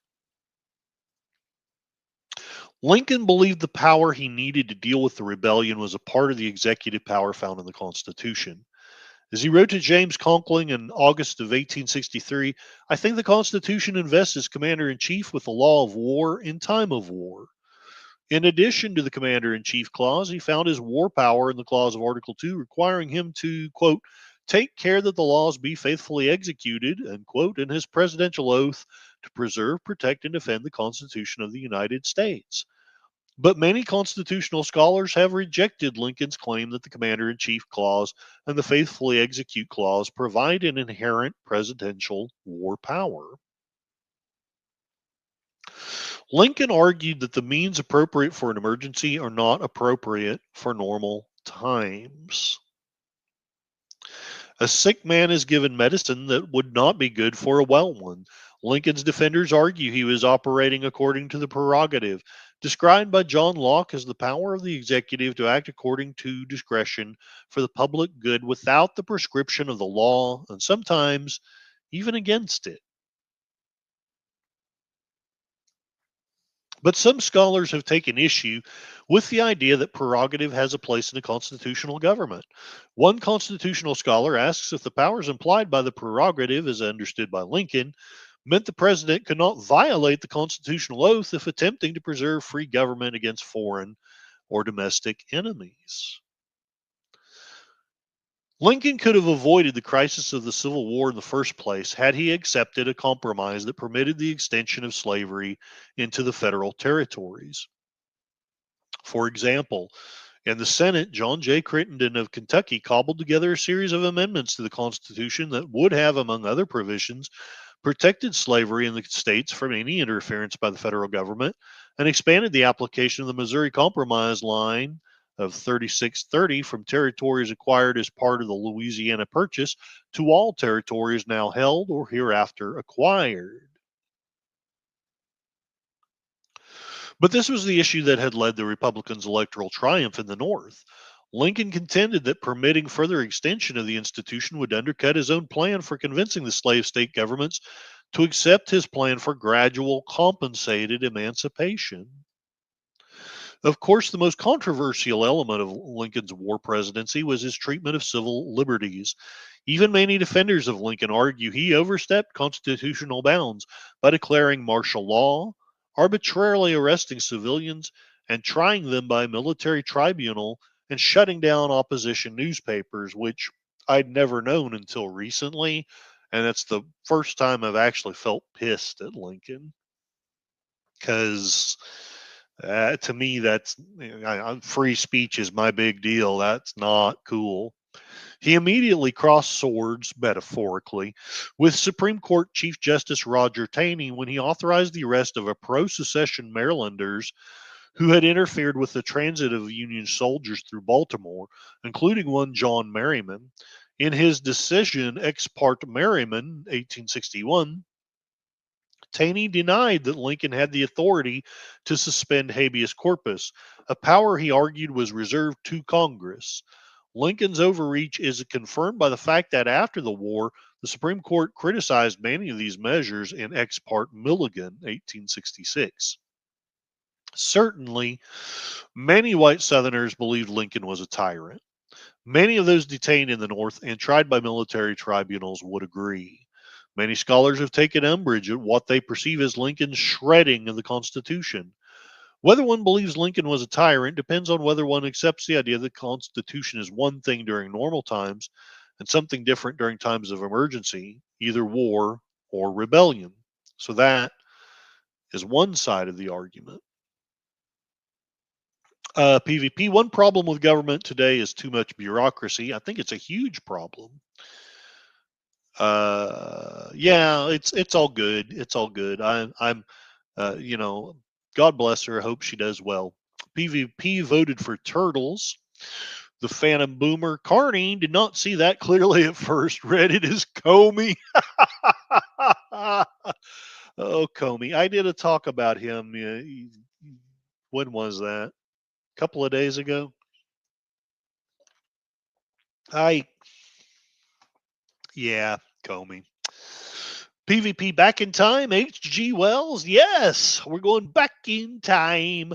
Lincoln believed the power he needed to deal with the rebellion was a part of the executive power found in the Constitution. As he wrote to James Conkling in August of 1863, I think the Constitution invests as commander in chief with the law of war in time of war. In addition to the commander in chief clause, he found his war power in the clause of Article 2, requiring him to, quote, take care that the laws be faithfully executed, unquote, in his presidential oath to preserve, protect, and defend the Constitution of the United States. But many constitutional scholars have rejected Lincoln's claim that the Commander in Chief Clause and the Faithfully Execute Clause provide an inherent presidential war power. Lincoln argued that the means appropriate for an emergency are not appropriate for normal times. A sick man is given medicine that would not be good for a well one. Lincoln's defenders argue he was operating according to the prerogative, described by John Locke as the power of the executive to act according to discretion for the public good without the prescription of the law, and sometimes even against it. But some scholars have taken issue with the idea that prerogative has a place in a constitutional government. One constitutional scholar asks if the powers implied by the prerogative, as understood by Lincoln, meant the president could not violate the constitutional oath if attempting to preserve free government against foreign or domestic enemies. Lincoln could have avoided the crisis of the Civil War in the first place had he accepted a compromise that permitted the extension of slavery into the federal territories. For example, in the Senate, John J. Crittenden of Kentucky cobbled together a series of amendments to the Constitution that would have, among other provisions, protected slavery in the states from any interference by the federal government and expanded the application of the Missouri Compromise line of 3630 from territories acquired as part of the Louisiana Purchase to all territories now held or hereafter acquired. But this was the issue that had led the Republicans' electoral triumph in the North. Lincoln contended that permitting further extension of the institution would undercut his own plan for convincing the slave state governments to accept his plan for gradual compensated emancipation. Of course, the most controversial element of Lincoln's war presidency was his treatment of civil liberties. Even many defenders of Lincoln argue he overstepped constitutional bounds by declaring martial law, arbitrarily arresting civilians, and trying them by military tribunal, and shutting down opposition newspapers, which I'd never known until recently. And that's the first time I've actually felt pissed at Lincoln because to me, that's free speech is my big deal. That's not cool. He immediately crossed swords, metaphorically, with Supreme Court Chief Justice Roger Taney when he authorized the arrest of a pro secession Marylanders who had interfered with the transit of Union soldiers through Baltimore, including one John Merriman. In his decision, Ex parte Merriman, 1861, Taney denied that Lincoln had the authority to suspend habeas corpus, a power he argued was reserved to Congress. Lincoln's overreach is confirmed by the fact that after the war, the Supreme Court criticized many of these measures in Ex parte Milligan, 1866. Certainly, many white Southerners believed Lincoln was a tyrant. Many of those detained in the North and tried by military tribunals would agree. Many scholars have taken umbrage at what they perceive as Lincoln's shredding of the Constitution. Whether one believes Lincoln was a tyrant depends on whether one accepts the idea that the Constitution is one thing during normal times and something different during times of emergency, either war or rebellion. So that is one side of the argument. PvP, one problem with government today is too much bureaucracy. I think it's a huge problem. Yeah, it's all good. It's all good. I'm you know, God bless her. I hope she does well. PvP voted for turtles. The Phantom Boomer Carney did not see that clearly at first. Read it as Comey. Oh, Comey. I did a talk about him. When was that? A couple of days ago. Yeah, Comey. PvP back in time, H.G. Wells. Yes, we're going back in time.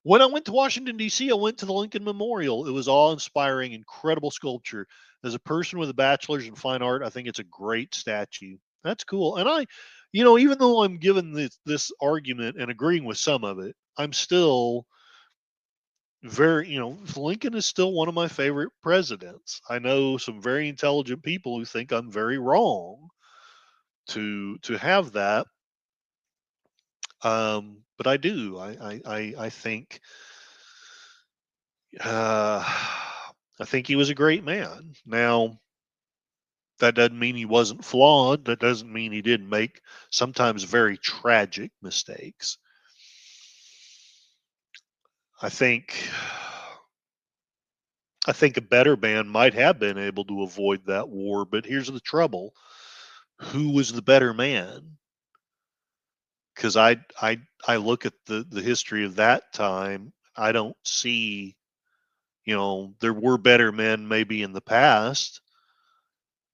When I went to Washington, D.C., I went to the Lincoln Memorial. It was awe inspiring, incredible sculpture. As a person with a bachelor's in fine art, I think it's a great statue. That's cool. And even though I'm giving this argument and agreeing with some of it, I'm still Lincoln is still one of my favorite presidents. I know some very intelligent people who think I'm very wrong to have that. But I do. I think I think he was a great man. Now, that doesn't mean he wasn't flawed. That doesn't mean he didn't make sometimes very tragic mistakes. I think a better man might have been able to avoid that war, but here's the trouble. Who was the better man? Because I look at the history of that time, I don't see, there were better men maybe in the past,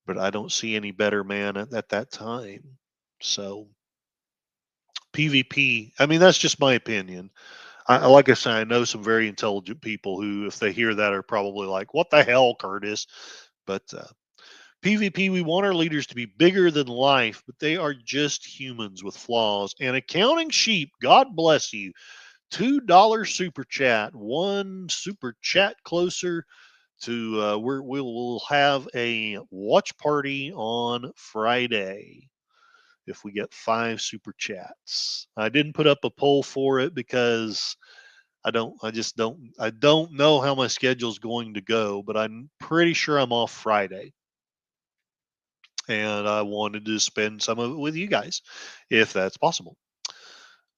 but I don't see any better man at that time. So PvP, I mean, that's just my opinion. Like I say, I know some very intelligent people who, if they hear that, are probably like, "What the hell, Curtis?" But PvP, we want our leaders to be bigger than life, but they are just humans with flaws. And Accounting Sheep, God bless you. $2 super chat, one super chat closer to we'll have a watch party on Friday if we get 5 super chats. I didn't put up a poll for it because I don't know how my schedule's going to go, but I'm pretty sure I'm off Friday. And I wanted to spend some of it with you guys, if that's possible.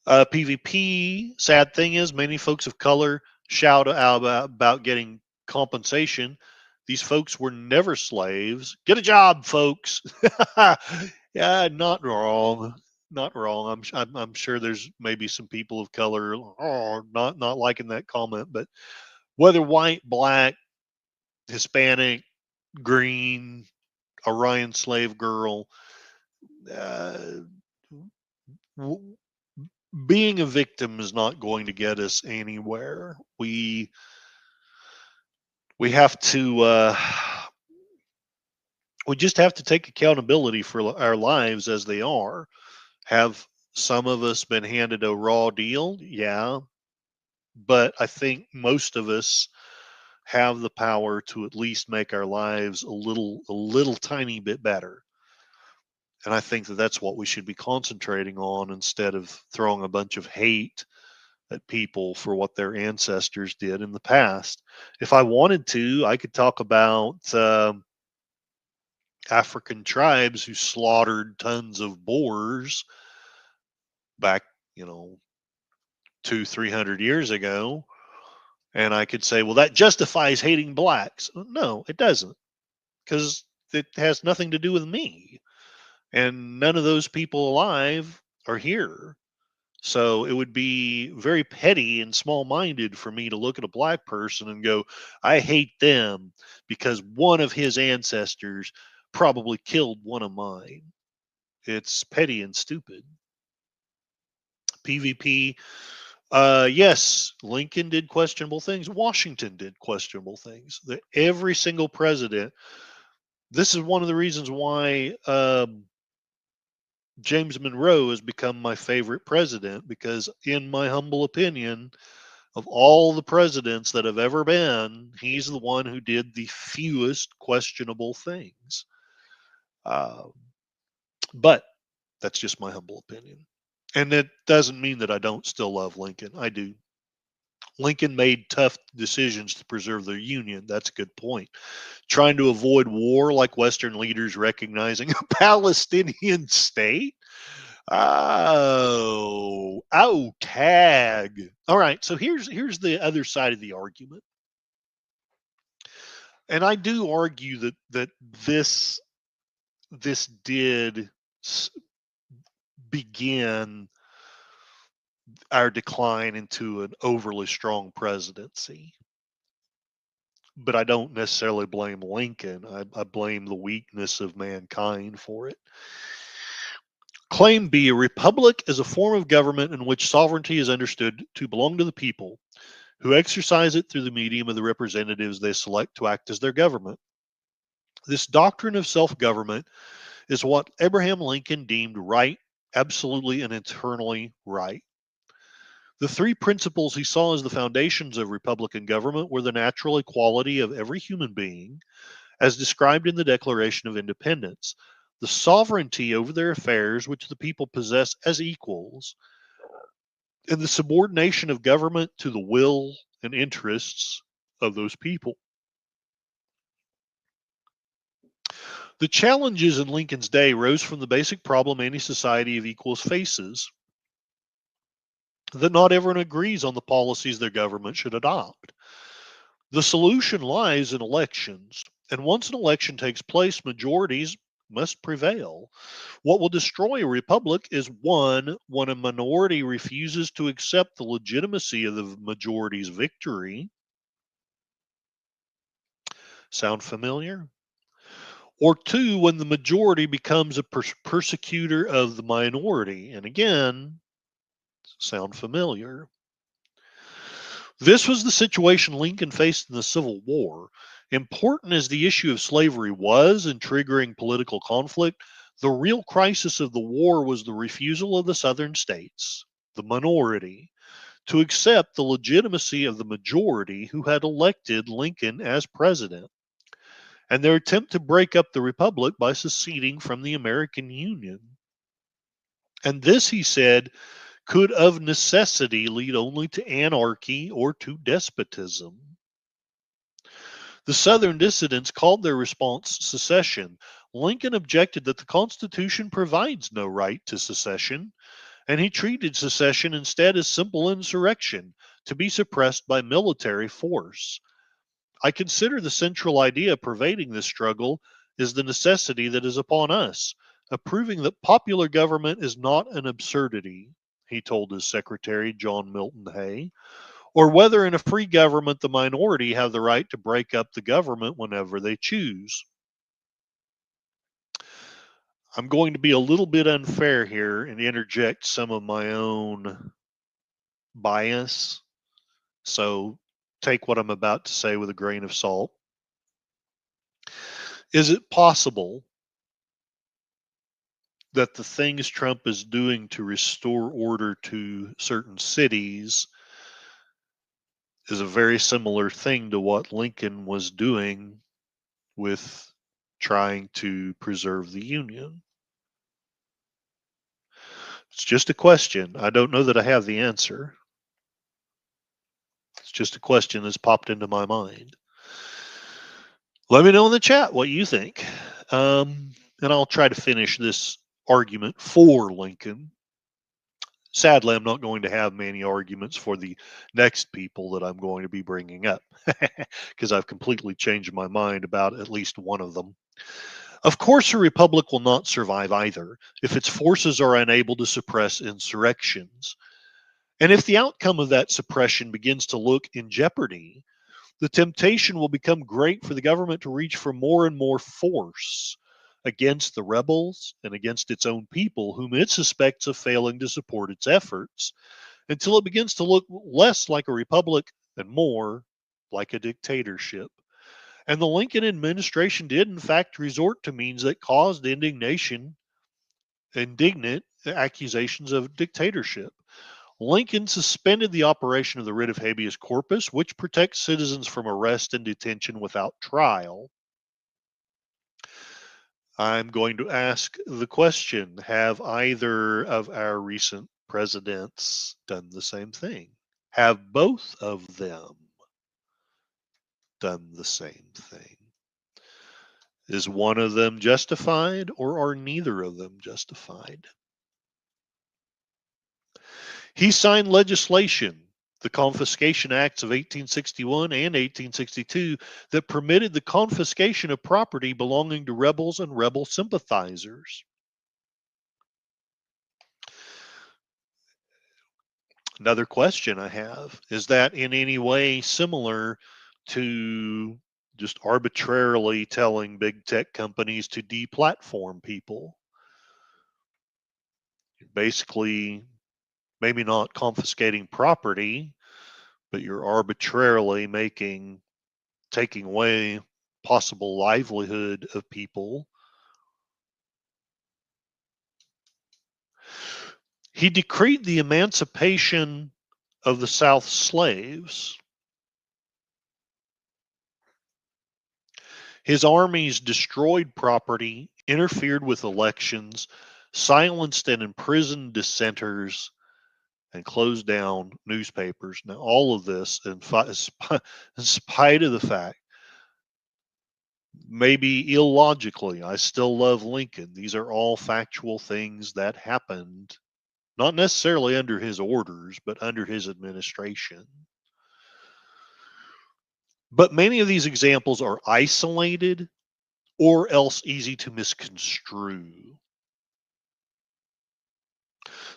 PvP, sad thing is, many folks of color shout out about getting compensation. These folks were never slaves. Get a job, folks. Yeah, not wrong. Not wrong. I'm sure there's maybe some people of color not liking that comment, but whether white, black, Hispanic, green, Orion slave girl, uh, w- being a victim is not going to get us anywhere. We have to we just have to take accountability for our lives as they are. Have some of us been handed a raw deal? Yeah, but I think most of us have the power to at least make our lives a little tiny bit better. And I think that that's what we should be concentrating on instead of throwing a bunch of hate at people for what their ancestors did in the past. If I wanted to, I could talk about African tribes who slaughtered tons of boars back, you know, 300 years ago. And I could say, well, that justifies hating blacks. No, it doesn't, because it has nothing to do with me. And none of those people alive are here. So it would be very petty and small minded for me to look at a black person and go, I hate them because one of his ancestors probably killed one of mine. It's petty and stupid. PvP. Yes, Lincoln did questionable things. Washington did questionable things. Every single president. This is one of the reasons why James Monroe has become my favorite president, because, in my humble opinion, of all the presidents that have ever been, he's the one who did the fewest questionable things. Uh, but that's just my humble opinion. And that doesn't mean that I don't still love Lincoln. I do. Lincoln made tough decisions to preserve the Union. That's a good point. Trying to avoid war, like Western leaders recognizing a Palestinian state. Tag. All right, so here's the other side of the argument, and I do argue that this did begin our decline into an overly strong presidency. But I don't necessarily blame Lincoln. I blame the weakness of mankind for it. Claim B, a republic is a form of government in which sovereignty is understood to belong to the people, who exercise it through the medium of the representatives they select to act as their government. This doctrine of self-government is what Abraham Lincoln deemed right, absolutely and eternally right. The three principles he saw as the foundations of Republican government were the natural equality of every human being, as described in the Declaration of Independence, the sovereignty over their affairs which the people possess as equals, and the subordination of government to the will and interests of those people. The challenges in Lincoln's day rose from the basic problem any society of equals faces, that not everyone agrees on the policies their government should adopt. The solution lies in elections, and once an election takes place, majorities must prevail. What will destroy a republic is one, when a minority refuses to accept the legitimacy of the majority's victory. Sound familiar? Or two, when the majority becomes a persecutor of the minority. And again, sound familiar? This was the situation Lincoln faced in the Civil War. Important as the issue of slavery was in triggering political conflict, the real crisis of the war was the refusal of the Southern states, the minority, to accept the legitimacy of the majority who had elected Lincoln as president, and their attempt to break up the republic by seceding from the American Union. And this, he said, could of necessity lead only to anarchy or to despotism. The Southern dissidents called their response secession. Lincoln objected that the Constitution provides no right to secession, and he treated secession instead as simple insurrection, to be suppressed by military force. I consider the central idea pervading this struggle is the necessity that is upon us, of proving that popular government is not an absurdity, he told his secretary, John Milton Hay, or whether in a free government the minority have the right to break up the government whenever they choose. I'm going to be a little bit unfair here and interject some of my own bias. So take what I'm about to say with a grain of salt. Is it possible that the things Trump is doing to restore order to certain cities is a very similar thing to what Lincoln was doing with trying to preserve the Union? It's just a question. I don't know that I have the answer. It's just a question that's popped into my mind. Let me know in the chat what you think. And I'll try to finish this argument for Lincoln. Sadly, I'm not going to have many arguments for the next people that I'm going to be bringing up because I've completely changed my mind about at least one of them. Of course, a republic will not survive either if its forces are unable to suppress insurrections. And if the outcome of that suppression begins to look in jeopardy, the temptation will become great for the government to reach for more and more force against the rebels and against its own people, whom it suspects of failing to support its efforts, until it begins to look less like a republic and more like a dictatorship. And the Lincoln administration did, in fact, resort to means that caused indignant accusations of dictatorship. Lincoln suspended the operation of the writ of habeas corpus, which protects citizens from arrest and detention without trial. I'm going to ask the question, have either of our recent presidents done the same thing? Have both of them done the same thing? Is one of them justified, or are neither of them justified? He signed legislation, the Confiscation Acts of 1861 and 1862, that permitted the confiscation of property belonging to rebels and rebel sympathizers. Another question I have, is that in any way similar to just arbitrarily telling big tech companies to deplatform people? Basically, maybe not confiscating property, but you're arbitrarily taking away possible livelihood of people. He decreed the emancipation of the South slaves. His armies destroyed property, interfered with elections, silenced and imprisoned dissenters, and closed down newspapers. Now, all of this, in spite of the fact, maybe illogically, I still love Lincoln. These are all factual things that happened, not necessarily under his orders, but under his administration. But many of these examples are isolated or else easy to misconstrue.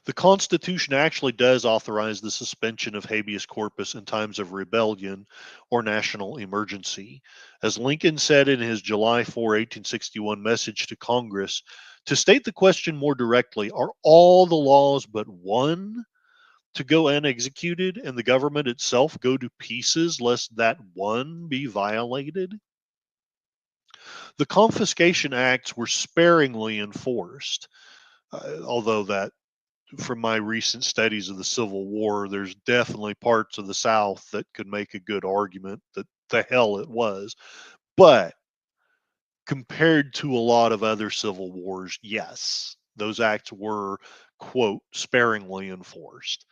The Constitution actually does authorize the suspension of habeas corpus in times of rebellion or national emergency. As Lincoln said in his July 4, 1861 message to Congress, to state the question more directly, are all the laws but one to go unexecuted and the government itself go to pieces lest that one be violated? The Confiscation Acts were sparingly enforced, although that from my recent studies of the Civil War, there's definitely parts of the South that could make a good argument that the hell it was. But compared to a lot of other civil wars, yes, those acts were, quote, sparingly enforced.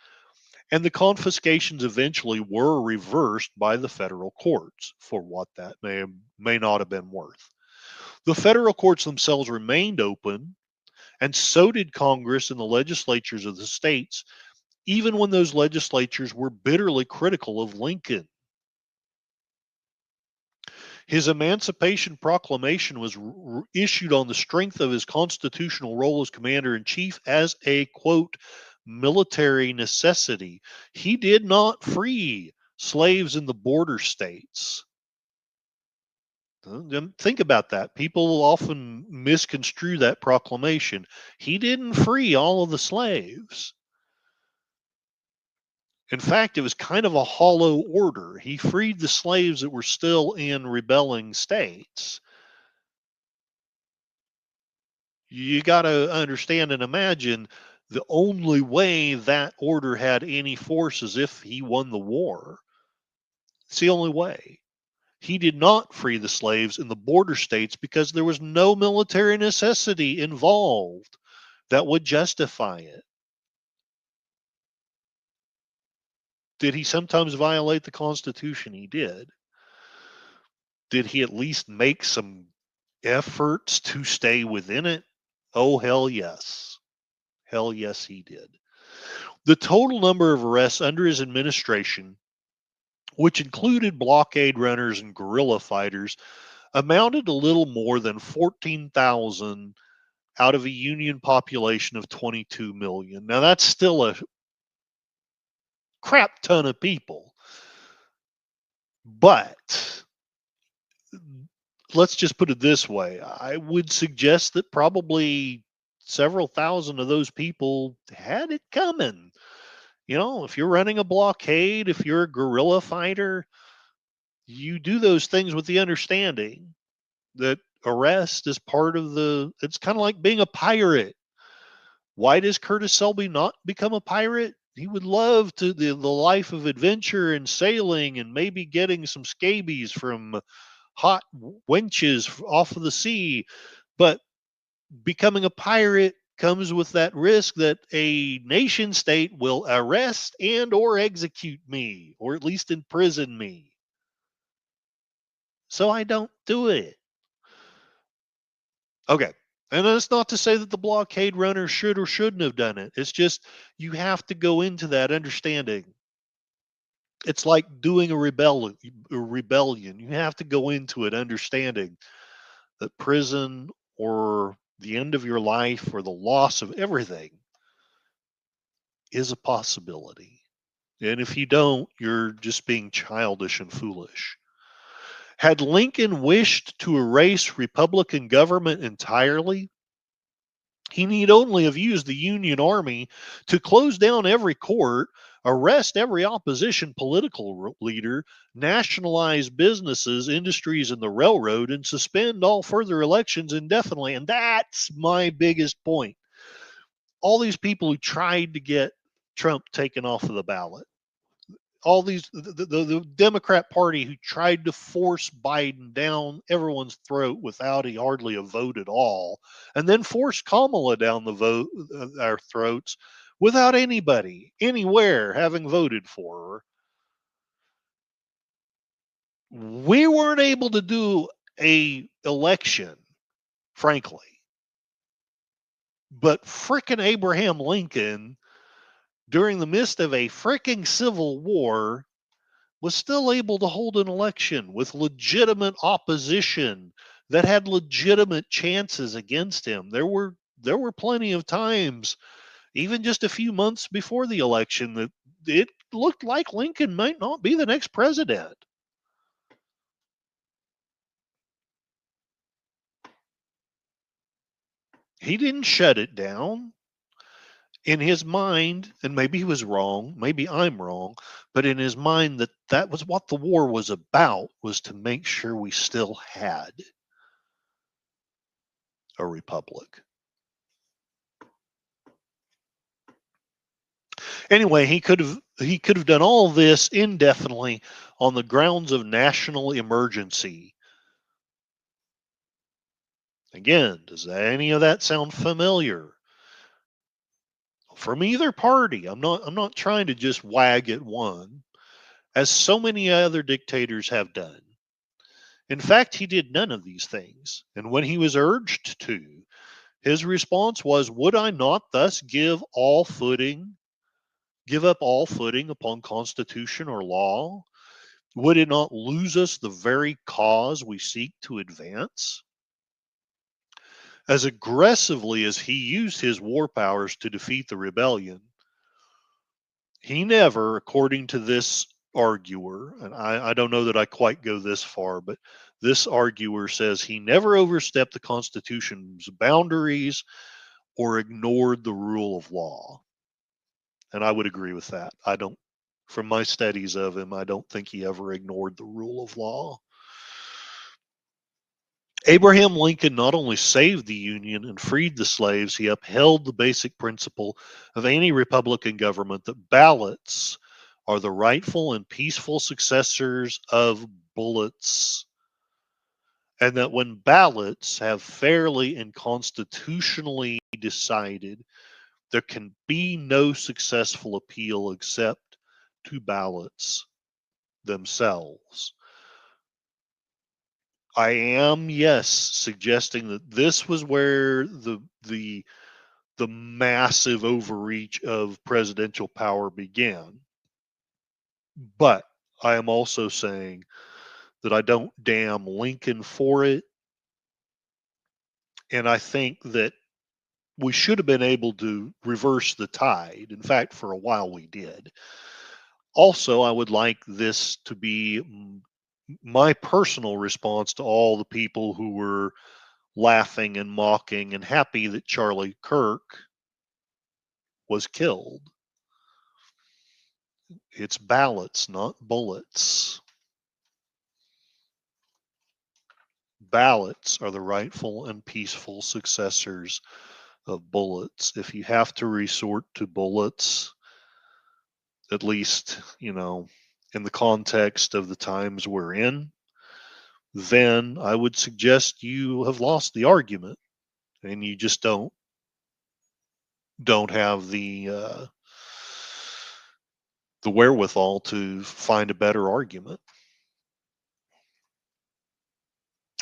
And the confiscations eventually were reversed by the federal courts for what that may not have been worth. The federal courts themselves remained open, and so did Congress and the legislatures of the states, even when those legislatures were bitterly critical of Lincoln. His Emancipation Proclamation was issued on the strength of his constitutional role as commander in chief as a, quote, military necessity. He did not free slaves in the border states. Think about that. People often misconstrue that proclamation. He didn't free all of the slaves. In fact, it was kind of a hollow order. He freed the slaves that were still in rebelling states. You got to understand and imagine the only way that order had any force is if he won the war. It's the only way. He did not free the slaves in the border states because there was no military necessity involved that would justify it. Did he sometimes violate the Constitution? He did. Did he at least make some efforts to stay within it? Oh, hell yes. Hell yes, he did. The total number of arrests under his administration, which included blockade runners and guerrilla fighters, amounted to little more than 14,000 out of a Union population of 22 million. Now, that's still a crap ton of people. But let's just put it this way. I would suggest that probably several thousand of those people had it coming. You know, if you're running a blockade, if you're a guerrilla fighter, you do those things with the understanding that arrest is part of it's kind of like being a pirate. Why does Curtis Selby not become a pirate? He would love to the life of adventure and sailing and maybe getting some scabies from hot wenches off of the sea. But becoming a pirate comes with that risk that a nation state will arrest and or execute me, or at least imprison me. So I don't do it. Okay. And that's not to say that the blockade runners should or shouldn't have done it. It's just you have to go into that understanding. It's like doing a rebellion. You have to go into it understanding that prison or the end of your life or the loss of everything is a possibility. And if you don't, you're just being childish and foolish. Had Lincoln wished to erase Republican government entirely, he need only have used the Union Army to close down every court, arrest every opposition political leader, nationalize businesses, industries, and the railroad, and suspend all further elections indefinitely. And that's my biggest point. All these people who tried to get Trump taken off of the ballot, all these the Democrat Party who tried to force Biden down everyone's throat without hardly a vote at all, and then force Kamala down the vote our throats without anybody anywhere having voted for her. We weren't able to do a election, frankly, but frickin' Abraham Lincoln, during the midst of a fricking civil war, was still able to hold an election with legitimate opposition that had legitimate chances against him. There were plenty of times, even just a few months before the election, that it looked like Lincoln might not be the next president. He didn't shut it down. In his mind, and maybe he was wrong, maybe I'm wrong, but in his mind that was what the war was about, was to make sure we still had a republic. Anyway, he could have done all this indefinitely on the grounds of national emergency. Again, does any of that sound familiar? From either party. I'm not trying to just wag at one, as so many other dictators have done. In fact, he did none of these things. And when he was urged to, his response was, "Would I not thus give give up all footing upon Constitution or law? Would it not lose us the very cause we seek to advance? As aggressively as he used his war powers to defeat the rebellion, he never, according to this arguer, and I don't know that I quite go this far, but this arguer says he never overstepped the Constitution's boundaries or ignored the rule of law. And I would agree with that. I don't, from my studies of him, I don't think he ever ignored the rule of law. Abraham Lincoln not only saved the Union and freed the slaves, he upheld the basic principle of any Republican government that ballots are the rightful and peaceful successors of bullets, and that when ballots have fairly and constitutionally decided, there can be no successful appeal except to ballots themselves. I am, yes, suggesting that this was where the massive overreach of presidential power began. But I am also saying that I don't damn Lincoln for it. And I think that we should have been able to reverse the tide. In fact, for a while we did. Also, I would like this to be my personal response to all the people who were laughing and mocking and happy that Charlie Kirk was killed. It's ballots, not bullets. Ballots are the rightful and peaceful successors of bullets. If you have to resort to bullets, at least, in the context of the times we're in, then I would suggest you have lost the argument and you just don't have the wherewithal to find a better argument.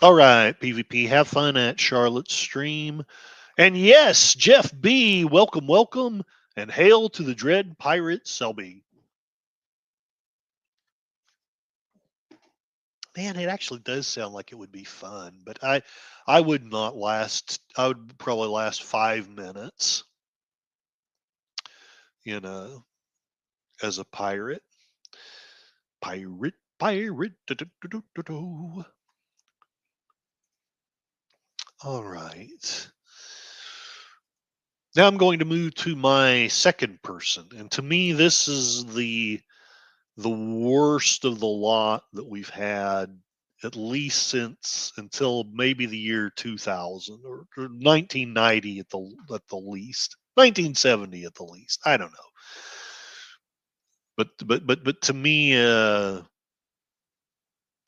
All right, PvP, have fun at Charlotte's stream. And yes, Jeff B, welcome, welcome, and hail to the dread pirate Selby. Man, it actually does sound like it would be fun, but I would not last. I would probably last 5 minutes, as a pirate. Pirate. All right. Now I'm going to move to my second person, and to me, this is the worst of the lot that we've had, at least since until maybe the year 2000 or 1990 at the least, 1970 at the least. I don't know, but to me,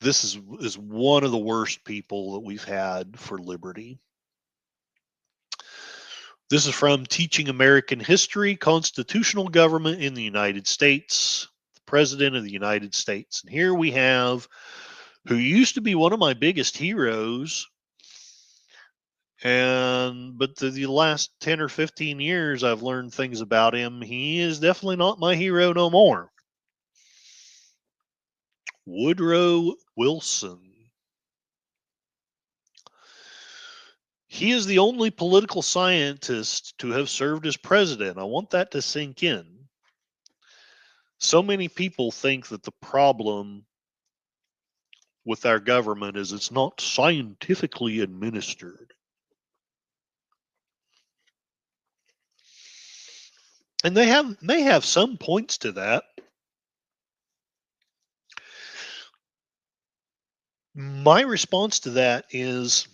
this is one of the worst people that we've had for liberty. This is from Teaching American History, Constitutional Government in the United States, the President of the United States. And here we have who used to be one of my biggest heroes, but the last 10 or 15 years I've learned things about him. He is definitely not my hero no more. Woodrow Wilson. He is the only political scientist to have served as president. I want that to sink in. So many people think that the problem with our government is it's not scientifically administered. And they may have some points to that. My response to that is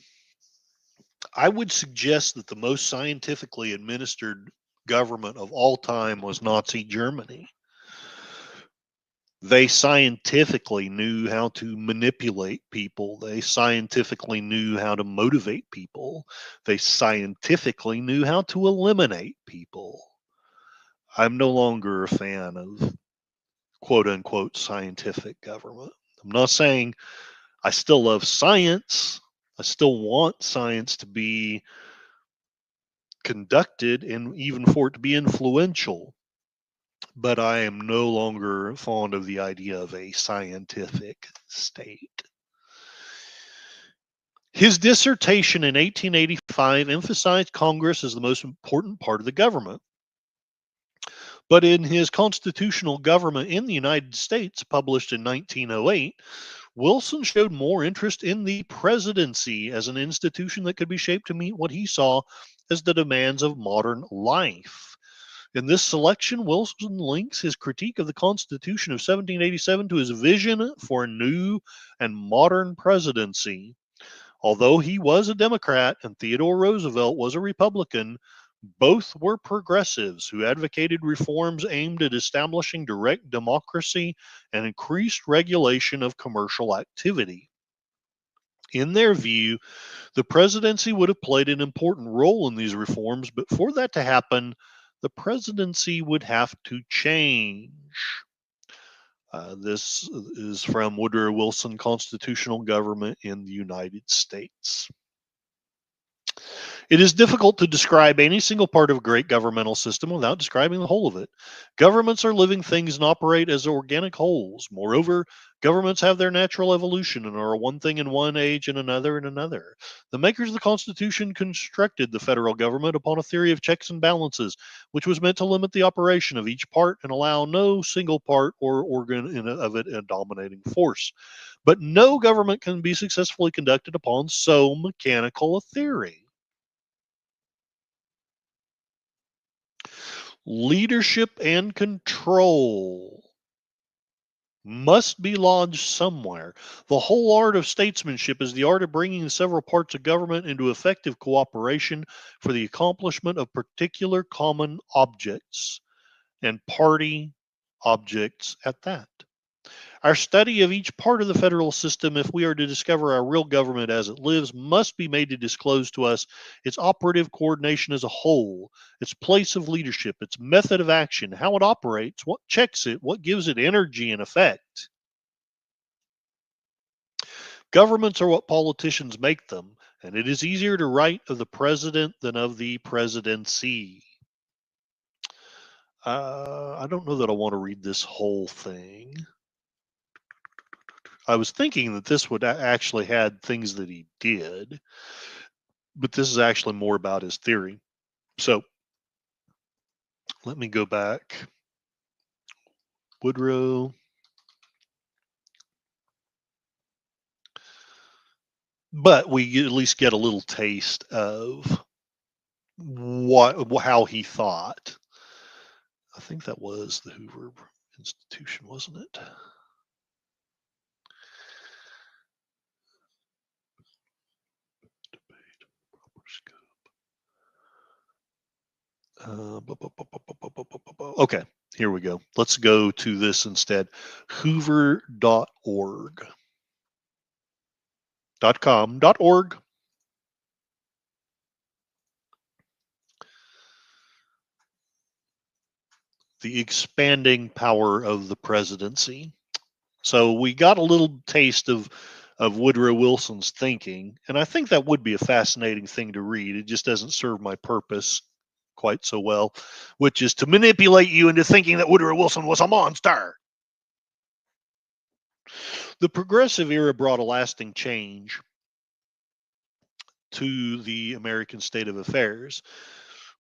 I would suggest that the most scientifically administered government of all time was Nazi Germany. They scientifically knew how to manipulate people. They scientifically knew how to motivate people. They scientifically knew how to eliminate people. I'm no longer a fan of quote unquote scientific government. I'm not saying I still love science. I still want science to be conducted and even for it to be influential. but I am no longer fond of the idea of a scientific state. His dissertation in 1885 emphasized Congress as the most important part of the government. But in his Constitutional Government in the United States, published in 1908, Wilson showed more interest in the presidency as an institution that could be shaped to meet what he saw as the demands of modern life. In this selection, Wilson links his critique of the Constitution of 1787 to his vision for a new and modern presidency. Although he was a Democrat and Theodore Roosevelt was a Republican, both were progressives who advocated reforms aimed at establishing direct democracy and increased regulation of commercial activity. In their view, the presidency would have played an important role in these reforms, but for that to happen, the presidency would have to change. This is from Woodrow Wilson, Constitutional Government in the United States. It is difficult to describe any single part of a great governmental system without describing the whole of it. Governments are living things and operate as organic wholes. Moreover, governments have their natural evolution and are one thing in one age and another in another. The makers of the Constitution constructed the federal government upon a theory of checks and balances, which was meant to limit the operation of each part and allow no single part or organ of it a dominating force. But no government can be successfully conducted upon so mechanical a theory. Leadership and control must be lodged somewhere. The whole art of statesmanship is the art of bringing the several parts of government into effective cooperation for the accomplishment of particular common objects, and party objects at that. Our study of each part of the federal system, if we are to discover our real government as it lives, must be made to disclose to us its operative coordination as a whole, its place of leadership, its method of action, how it operates, what checks it, what gives it energy and effect. Governments are what politicians make them, and it is easier to write of the president than of the presidency. I don't know that I want to read this whole thing. I was thinking that this would actually had things that he did, but this is actually more about his theory. So let me go back. Woodrow. But we at least get a little taste of how he thought. I think that was the Hoover Institution, wasn't it? Okay, here we go. Let's go to this instead. Hoover.org. .com.org. The expanding power of the presidency. So we got a little taste of Woodrow Wilson's thinking, and I think that would be a fascinating thing to read. It just doesn't serve my purpose quite so well, which is to manipulate you into thinking that Woodrow Wilson was a monster. The progressive era brought a lasting change to the American state of affairs.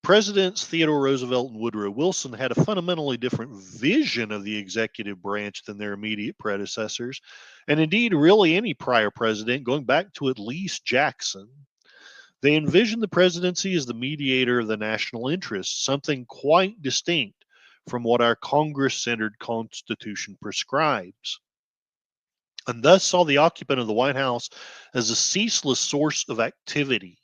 Presidents Theodore Roosevelt and Woodrow Wilson had a fundamentally different vision of the executive branch than their immediate predecessors, and indeed, really any prior president, going back to at least Jackson. They envisioned the presidency as the mediator of the national interest, something quite distinct from what our Congress centered Constitution prescribes, and thus saw the occupant of the White House as a ceaseless source of activity,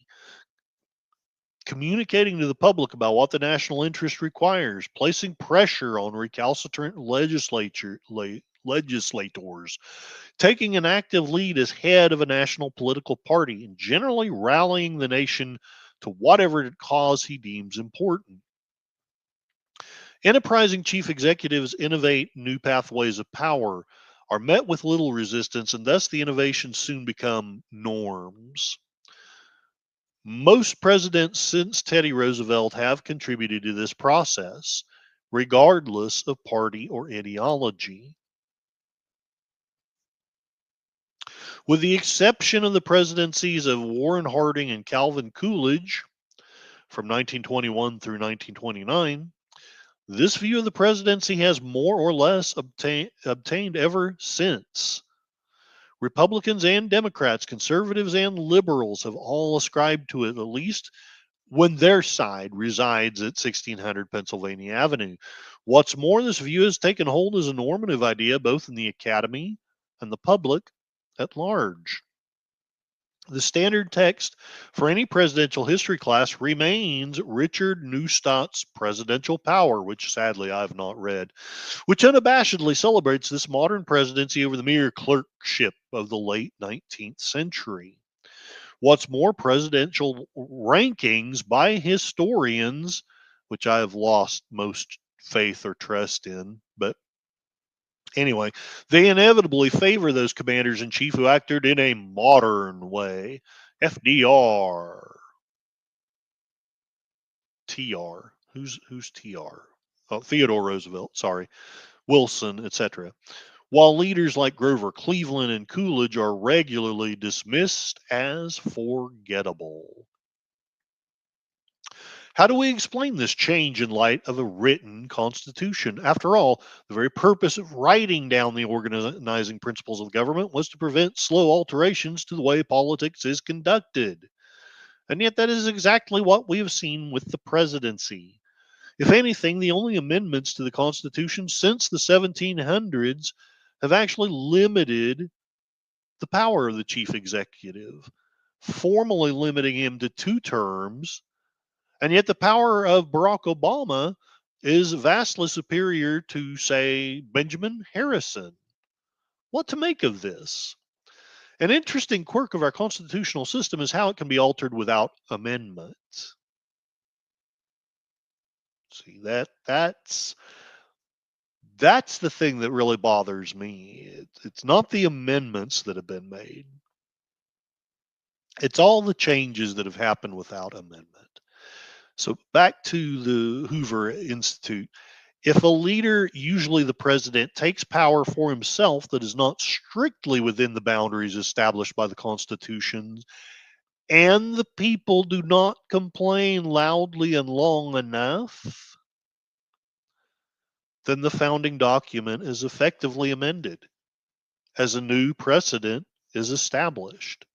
communicating to the public about what the national interest requires, placing pressure on recalcitrant legislators, taking an active lead as head of a national political party, and generally rallying the nation to whatever cause he deems important. Enterprising chief executives innovate new pathways of power, are met with little resistance, and thus the innovations soon become norms. Most presidents since Teddy Roosevelt have contributed to this process. regardless of party or ideology. With the exception of the presidencies of Warren Harding and Calvin Coolidge from 1921 through 1929, this view of the presidency has more or less obtained ever since. Republicans and Democrats, conservatives and liberals have all ascribed to it, at least when their side resides at 1600 Pennsylvania Avenue. What's more, this view has taken hold as a normative idea both in the academy and the public at large. The standard text for any presidential history class remains Richard Neustadt's Presidential Power, which sadly I have not read, which unabashedly celebrates this modern presidency over the mere clerkship of the late 19th century. What's more, presidential rankings by historians, which I have lost most faith or trust in, but anyway, they inevitably favor those commanders in chief who acted in a modern way. FDR, TR. Who's TR? Oh, Theodore Roosevelt, sorry. Wilson, etc. While leaders like Grover Cleveland and Coolidge are regularly dismissed as forgettable. How do we explain this change in light of a written constitution? After all, the very purpose of writing down the organizing principles of government was to prevent slow alterations to the way politics is conducted. And yet, that is exactly what we have seen with the presidency. If anything, the only amendments to the Constitution since the 1700s have actually limited the power of the chief executive, formally limiting him to 2 terms. And yet, the power of Barack Obama is vastly superior to, say, Benjamin Harrison. What to make of this? An interesting quirk of our constitutional system is how it can be altered without amendment. See, that's the thing that really bothers me. It's not the amendments that have been made. It's all the changes that have happened without amendment. So back to the Hoover Institute. If a leader, usually the president, takes power for himself that is not strictly within the boundaries established by the Constitution, and the people do not complain loudly and long enough, then the founding document is effectively amended as a new precedent is established.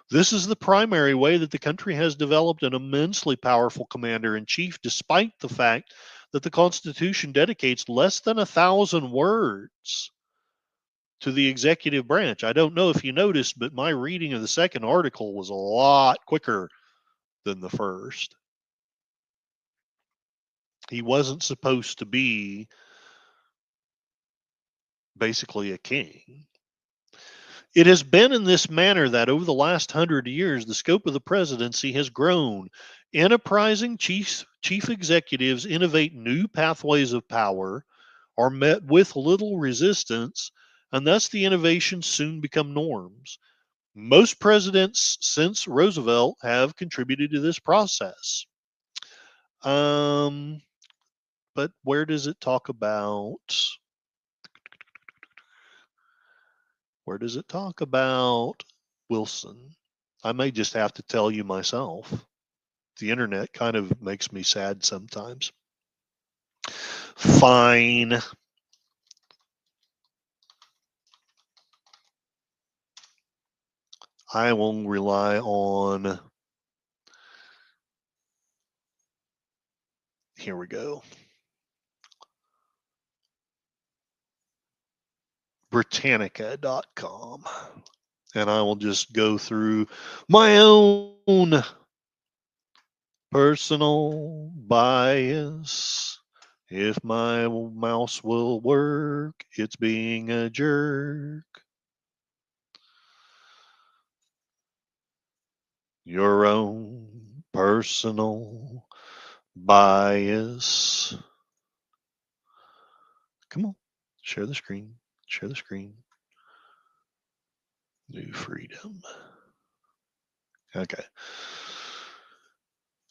This is the primary way that the country has developed an immensely powerful commander in chief, despite the fact that the Constitution dedicates less than 1,000 words to the executive branch. I don't know if you noticed, but my reading of the second article was a lot quicker than the first. He wasn't supposed to be basically a king. It has been in this manner that over the last 100 years, the scope of the presidency has grown. Enterprising chief executives innovate new pathways of power, are met with little resistance, and thus the innovations soon become norms. Most presidents since Roosevelt have contributed to this process. Um, but where does it talk about? Where does it talk about Wilson? I may just have to tell you myself. The internet kind of makes me sad sometimes. Fine. I will rely on. Here we go. Britannica.com. And I will just go through my own personal bias. If my mouse will work, it's being a jerk. Your own personal bias. Come on, share the screen. Share the screen. New freedom. Okay.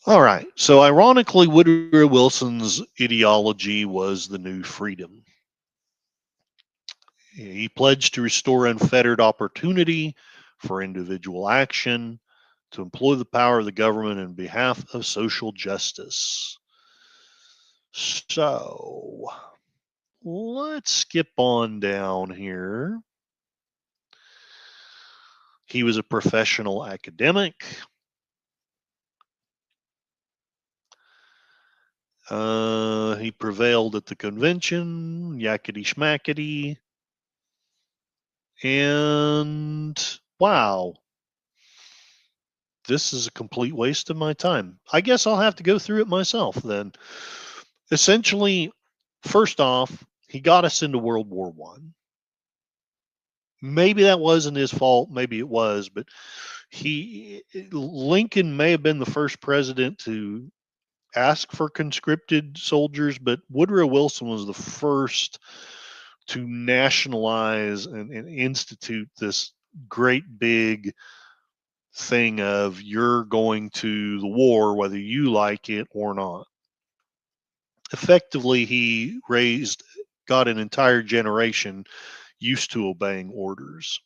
All right. So, ironically, Woodrow Wilson's ideology was the new freedom. He pledged to restore unfettered opportunity for individual action, to employ the power of the government in behalf of social justice. So, let's skip on down here. He was a professional academic. He prevailed at the convention, yakety schmackety. And wow, this is a complete waste of my time. I guess I'll have to go through it myself then. Essentially, first off, he got us into World War One. Maybe that wasn't his fault, maybe it was, but Lincoln may have been the first president to ask for conscripted soldiers, but Woodrow Wilson was the first to nationalize and institute this great big thing of you're going to the war whether you like it or not. Effectively, he got an entire generation used to obeying orders.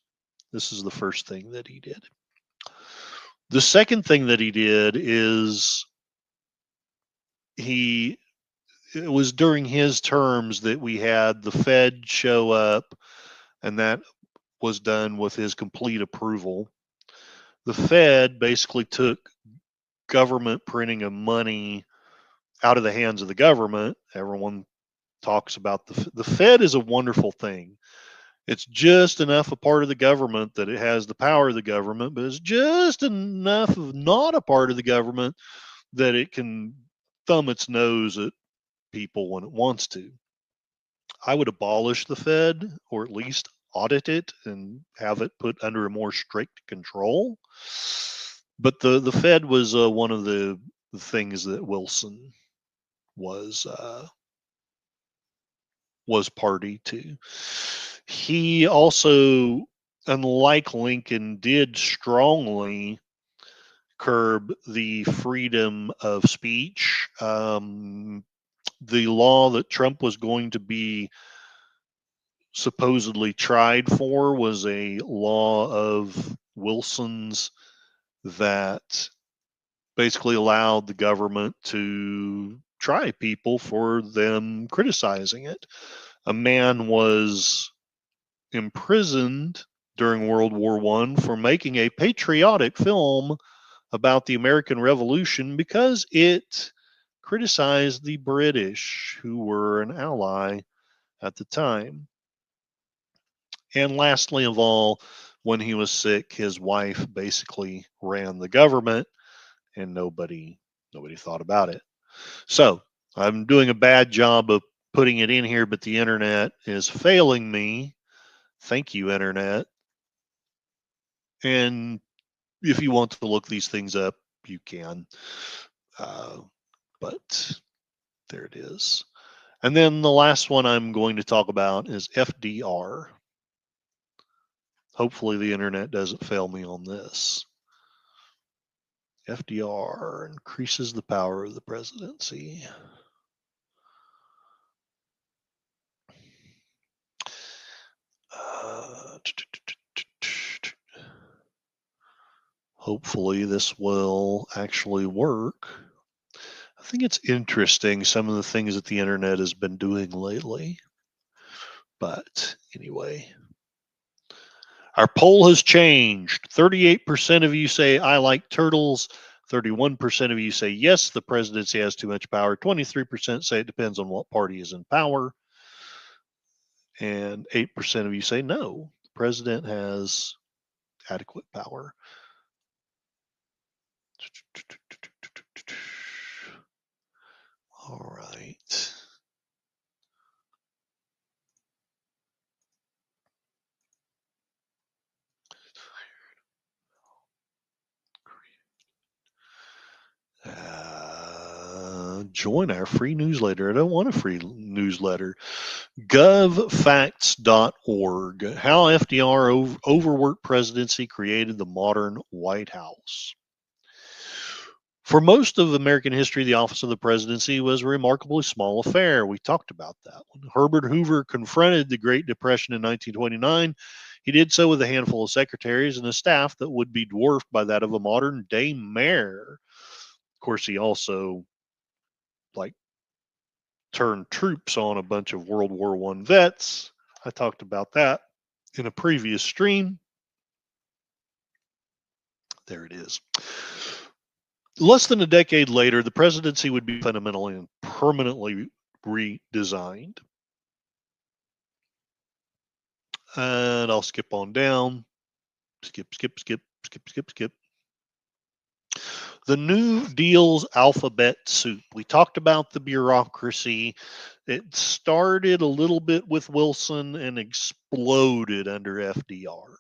This is the first thing that he did. The second thing that he did is it was during his terms that we had the Fed show up, and that was done with his complete approval. The Fed basically took government printing of money out of the hands of the government. Everyone talks about the Fed is a wonderful thing. It's just enough a part of the government that it has the power of the government, but it's just enough of not a part of the government that it can thumb its nose at people when it wants to. I would abolish the Fed, or at least audit it and have it put under a more strict control. But the Fed was one of the things that Wilson was party to. He also, unlike Lincoln, did strongly curb the freedom of speech. The law that Trump was going to be supposedly tried for was a law of Wilson's that basically allowed the government to try people for them criticizing it. A man was imprisoned during World War One for making a patriotic film about the American Revolution because it criticized the British, who were an ally at the time. And lastly of all, when he was sick, his wife basically ran the government and nobody thought about it. So I'm doing a bad job of putting it in here, but the internet is failing me. Thank you, internet. And if you want to look these things up, you can. But there it is. And then the last one I'm going to talk about is FDR. Hopefully the internet doesn't fail me on this. FDR increases the power of the presidency. Hopefully this will actually work. I think it's interesting some of the things that the internet has been doing lately. But anyway, our poll has changed. 38% of you say I like turtles. 31% of you say yes, the presidency has too much power. 23% say it depends on what party is in power. And 8% of you say no, the president has adequate power. All right. Join our free newsletter. I don't want a free newsletter. Govfacts.org. How FDR overworked presidency created the modern White House. For most of American history, the office of the presidency was a remarkably small affair. We talked about that. When Herbert Hoover confronted the Great Depression in 1929, he did so with a handful of secretaries and a staff that would be dwarfed by that of a modern day mayor. Of course, he also like turned troops on a bunch of World War I vets. I talked about that in a previous stream. There it is. Less than a decade later, the presidency would be fundamentally and permanently redesigned. And I'll skip on down. Skip. The New Deal's alphabet soup. We talked about the bureaucracy. It started a little bit with Wilson and exploded under FDR.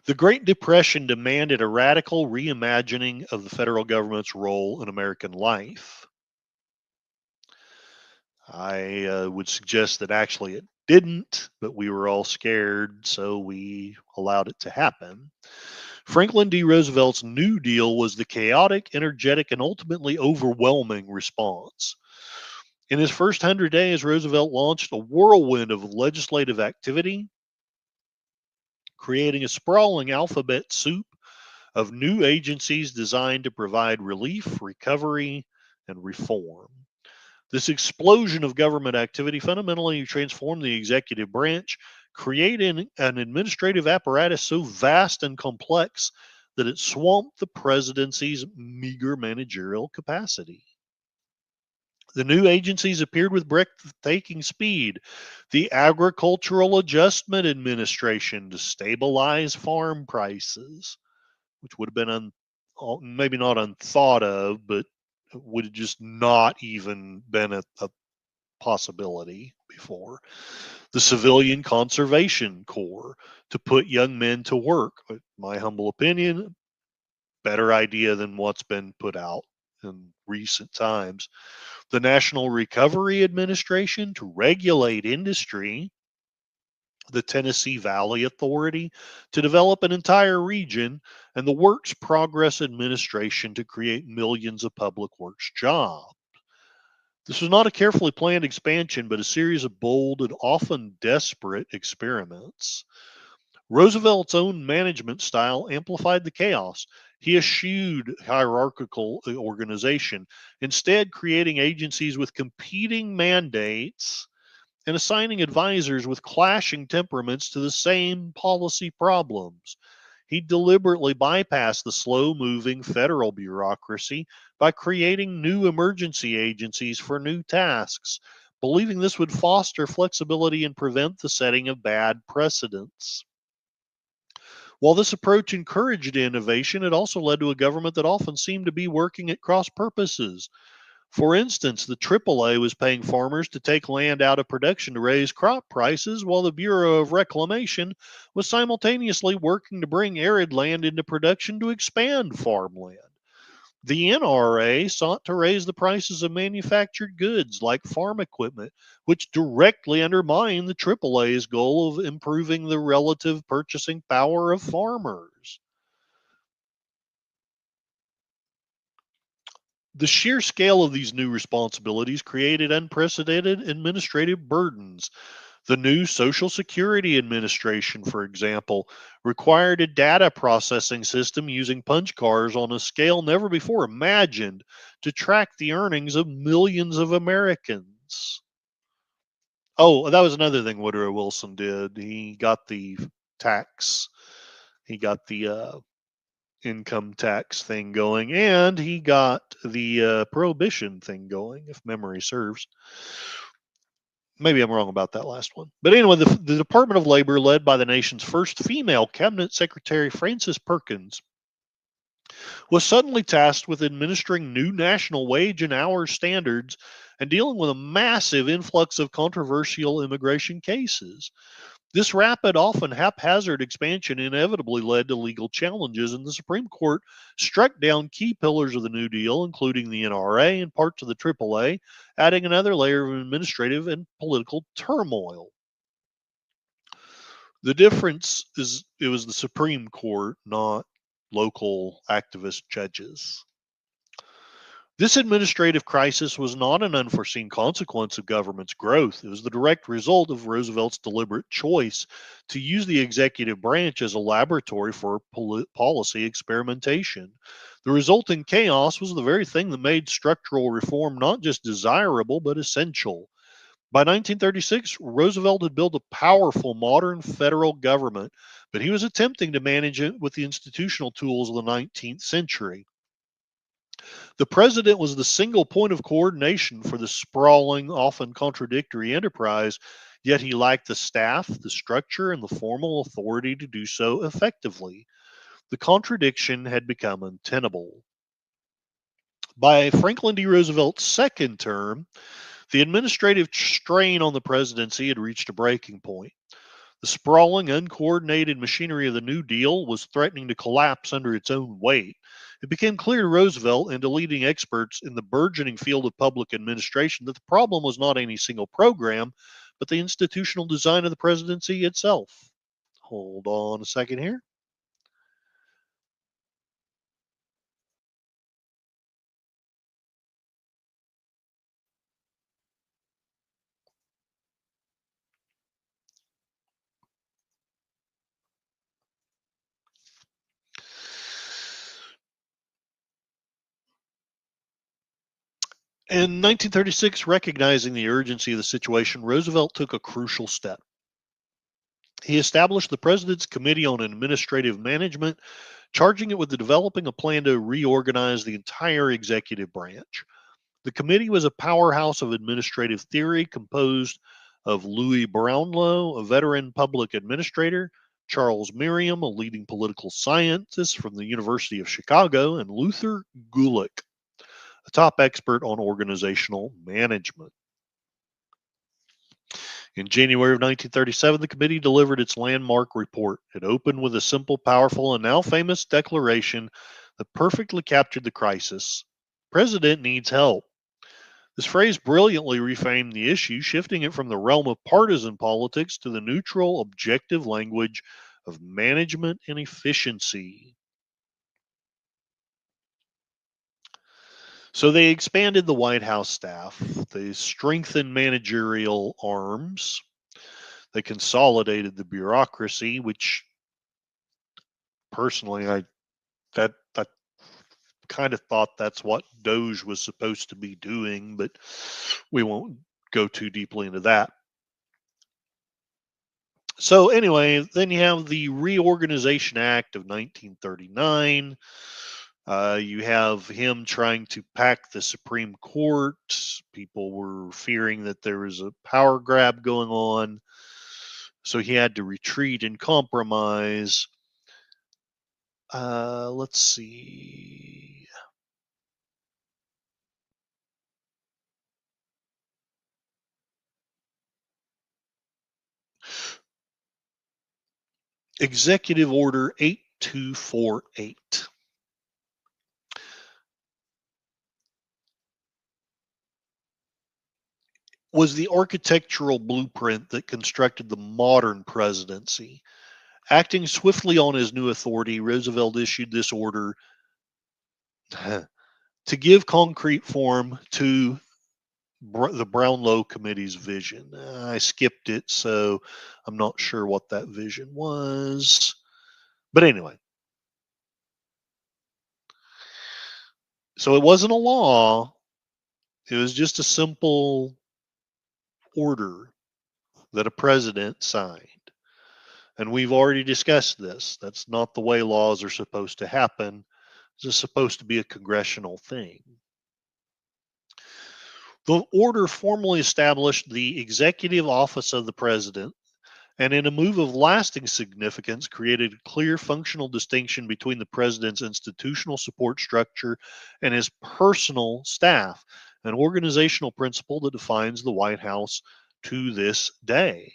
The Great Depression demanded a radical reimagining of the federal government's role in American life. I would suggest that actually it didn't, but we were all scared, so we allowed it to happen. Franklin D. Roosevelt's New Deal was the chaotic, energetic, and ultimately overwhelming response. In his first 100 days, Roosevelt launched a whirlwind of legislative activity, creating a sprawling alphabet soup of new agencies designed to provide relief, recovery, and reform. This explosion of government activity fundamentally transformed the executive branch, creating an administrative apparatus so vast and complex that it swamped the presidency's meager managerial capacity. The new agencies appeared with breathtaking speed. The Agricultural Adjustment Administration to stabilize farm prices, which would have been maybe not unthought of, but would have just not even been a possibility before. The Civilian Conservation Corps to put young men to work. My humble opinion, better idea than what's been put out in recent times. The National Recovery Administration to regulate industry. The Tennessee Valley Authority to develop an entire region, and the Works Progress Administration to create millions of public works jobs. This was not a carefully planned expansion, but a series of bold and often desperate experiments. Roosevelt's own management style amplified the chaos. He eschewed hierarchical organization, instead, creating agencies with competing mandates and assigning advisors with clashing temperaments to the same policy problems. He deliberately bypassed the slow moving federal bureaucracy by creating new emergency agencies for new tasks, believing this would foster flexibility and prevent the setting of bad precedents. While this approach encouraged innovation, it also led to a government that often seemed to be working at cross purposes. For instance, the AAA was paying farmers to take land out of production to raise crop prices, while the Bureau of Reclamation was simultaneously working to bring arid land into production to expand farmland. The NRA sought to raise the prices of manufactured goods like farm equipment, which directly undermined the AAA's goal of improving the relative purchasing power of farmers. The sheer scale of these new responsibilities created unprecedented administrative burdens. The new Social Security Administration, for example, required a data processing system using punch cards on a scale never before imagined to track the earnings of millions of Americans. Oh, that was another thing Woodrow Wilson did. He got the tax, he got the income tax thing going, and he got the prohibition thing going, if memory serves. Maybe I'm wrong about that last one. But anyway, the Department of Labor, led by the nation's first female cabinet secretary, Frances Perkins, was suddenly tasked with administering new national wage and hour standards and dealing with a massive influx of controversial immigration cases. This rapid, often haphazard expansion inevitably led to legal challenges, and the Supreme Court struck down key pillars of the New Deal, including the NRA and parts of the AAA, adding another layer of administrative and political turmoil. The difference is it was the Supreme Court, not local activist judges. This administrative crisis was not an unforeseen consequence of government's growth. It was the direct result of Roosevelt's deliberate choice to use the executive branch as a laboratory for policy experimentation. The resulting chaos was the very thing that made structural reform not just desirable, but essential. By 1936, Roosevelt had built a powerful modern federal government, but he was attempting to manage it with the institutional tools of the 19th century. The president was the single point of coordination for the sprawling, often contradictory enterprise, yet he lacked the staff, the structure, and the formal authority to do so effectively. The contradiction had become untenable. By Franklin D. Roosevelt's second term, the administrative strain on the presidency had reached a breaking point. The sprawling, uncoordinated machinery of the New Deal was threatening to collapse under its own weight. It became clear to Roosevelt and to leading experts in the burgeoning field of public administration that the problem was not any single program, but the institutional design of the presidency itself. Hold on a second here. In 1936, recognizing the urgency of the situation, Roosevelt took a crucial step. He established the President's Committee on Administrative Management, charging it with developing a plan to reorganize the entire executive branch. The committee was a powerhouse of administrative theory composed of Louis Brownlow, a veteran public administrator, Charles Merriam, a leading political scientist from the University of Chicago, and Luther Gulick, a top expert on organizational management. In January of 1937, the committee delivered its landmark report. It opened with a simple, powerful, and now famous declaration that perfectly captured the crisis. President needs help. This phrase brilliantly reframed the issue, shifting it from the realm of partisan politics to the neutral, objective language of management and efficiency. So they expanded the White House staff, they strengthened managerial arms, they consolidated the bureaucracy, which personally I kind of thought that's what Doge was supposed to be doing, but we won't go too deeply into that. So anyway, then you have the Reorganization Act of 1939. You have him trying to pack the Supreme Court. People were fearing that there was a power grab going on. So he had to retreat and compromise. Let's see. Executive Order 8248 was the architectural blueprint that constructed the modern presidency. Acting swiftly on his new authority, Roosevelt issued this order to give concrete form to the Brownlow Committee's vision. I skipped it, so I'm not sure what that vision was. But anyway, so it wasn't a law, it was just a simple order that a president signed. And we've already discussed this. That's not the way laws are supposed to happen. This is supposed to be a congressional thing. The order formally established the executive office of the president, and in a move of lasting significance, created a clear functional distinction between the president's institutional support structure and his personal staff, an organizational principle that defines the White House to this day.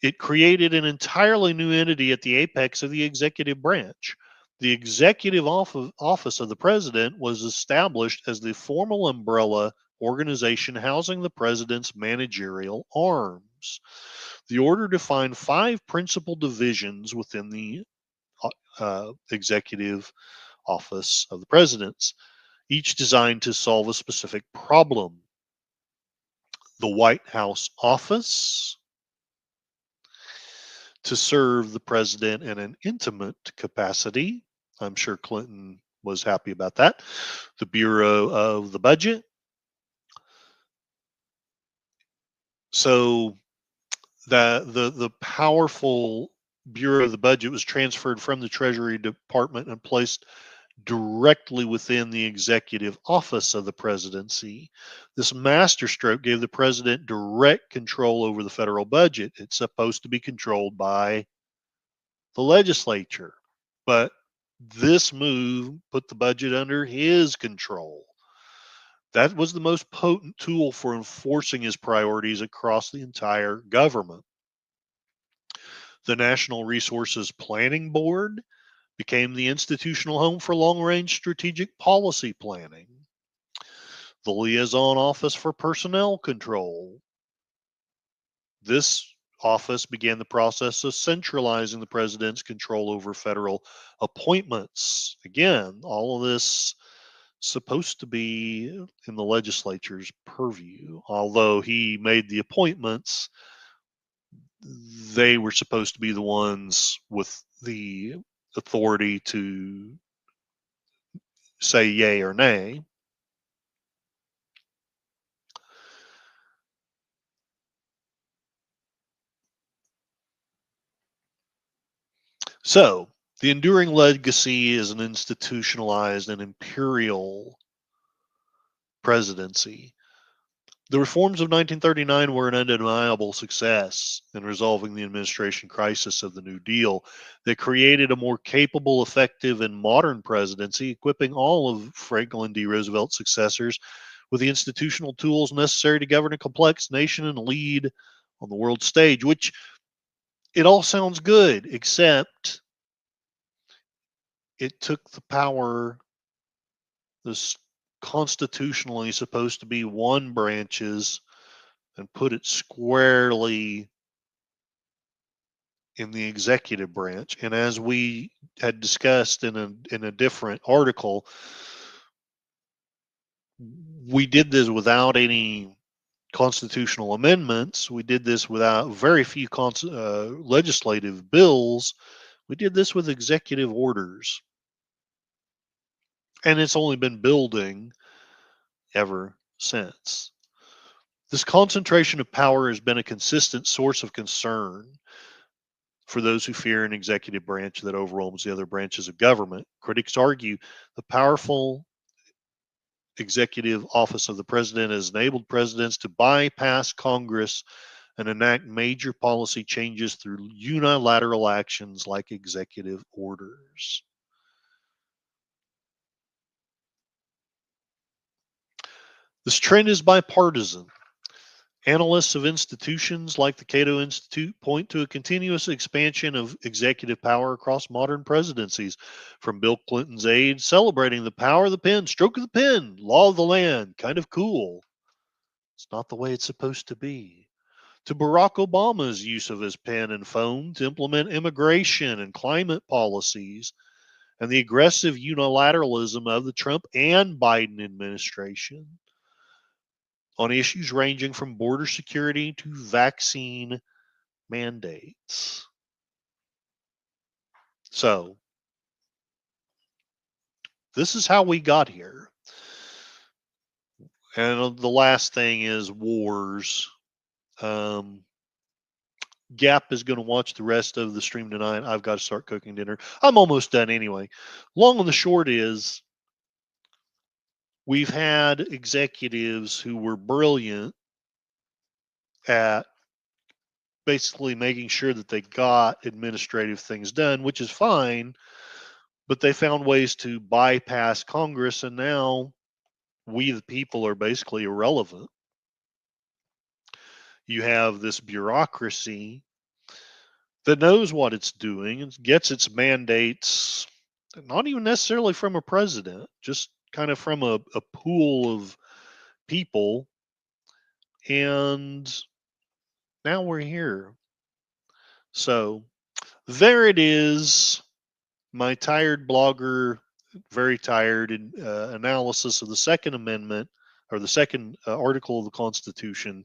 It created an entirely new entity at the apex of the executive branch. The executive office of the president was established as the formal umbrella organization housing the president's managerial arms. The order defined 5 principal divisions within the executive office of the presidents, each designed to solve a specific problem. The White House office to serve the president in an intimate capacity. I'm sure Clinton was happy about that. The Bureau of the Budget. So the powerful Bureau of the Budget was transferred from the Treasury Department and placed directly within the executive office of the presidency. This masterstroke gave the president direct control over the federal budget. It's supposed to be controlled by the legislature, but this move put the budget under his control. That was the most potent tool for enforcing his priorities across the entire government. The National Resources Planning Board became the institutional home for long range strategic policy planning. The Liaison Office for Personnel Control. This office began the process of centralizing the president's control over federal appointments. Again, all of this supposed to be in the legislature's purview. Although he made the appointments, they were supposed to be the ones with the authority to say yay or nay. So, the enduring legacy is an institutionalized and imperial presidency. The reforms of 1939 were an undeniable success in resolving the administration crisis of the New Deal. They created a more capable, effective, and modern presidency, equipping all of Franklin D. Roosevelt's successors with the institutional tools necessary to govern a complex nation and lead on the world stage, which it all sounds good, except it took the power that's constitutionally supposed to be one branches and put it squarely in the executive branch. And as we had discussed in a different article, we did this without any constitutional amendments. We did this without very few legislative bills. We did this with executive orders. And it's only been building ever since. This concentration of power has been a consistent source of concern for those who fear an executive branch that overwhelms the other branches of government. Critics argue the powerful executive office of the president has enabled presidents to bypass Congress and enact major policy changes through unilateral actions like executive orders. This trend is bipartisan. Analysts of institutions like the Cato Institute point to a continuous expansion of executive power across modern presidencies, from Bill Clinton's aides celebrating the power of the pen, stroke of the pen, law of the land, kind of cool. It's not the way it's supposed to be. To Barack Obama's use of his pen and phone to implement immigration and climate policies, and the aggressive unilateralism of the Trump and Biden administration on issues ranging from border security to vaccine mandates. So, this is how we got here. And the last thing is wars. Gap is going to watch the rest of the stream tonight. I've got to start cooking dinner. I'm almost done anyway. Long and the short is we've had executives who were brilliant at basically making sure that they got administrative things done, which is fine, but they found ways to bypass Congress, and now we, the people, are basically irrelevant. You have this bureaucracy that knows what it's doing and gets its mandates, not even necessarily from a president, just kind of from a pool of people. And now we're here. So there it is. my tired blogger, very tired analysis of the Second Amendment or the second article of the Constitution,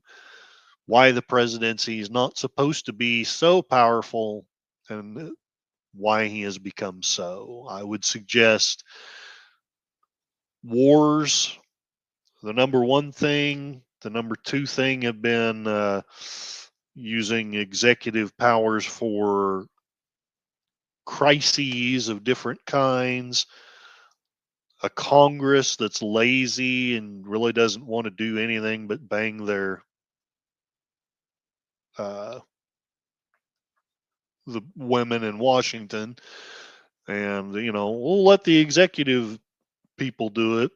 why the presidency is not supposed to be so powerful and why he has become so. I would suggest wars, the number one thing. The number two thing have been using executive powers for crises of different kinds, a Congress that's lazy and really doesn't want to do anything but bang their the women in Washington, and we'll let the executive people do it.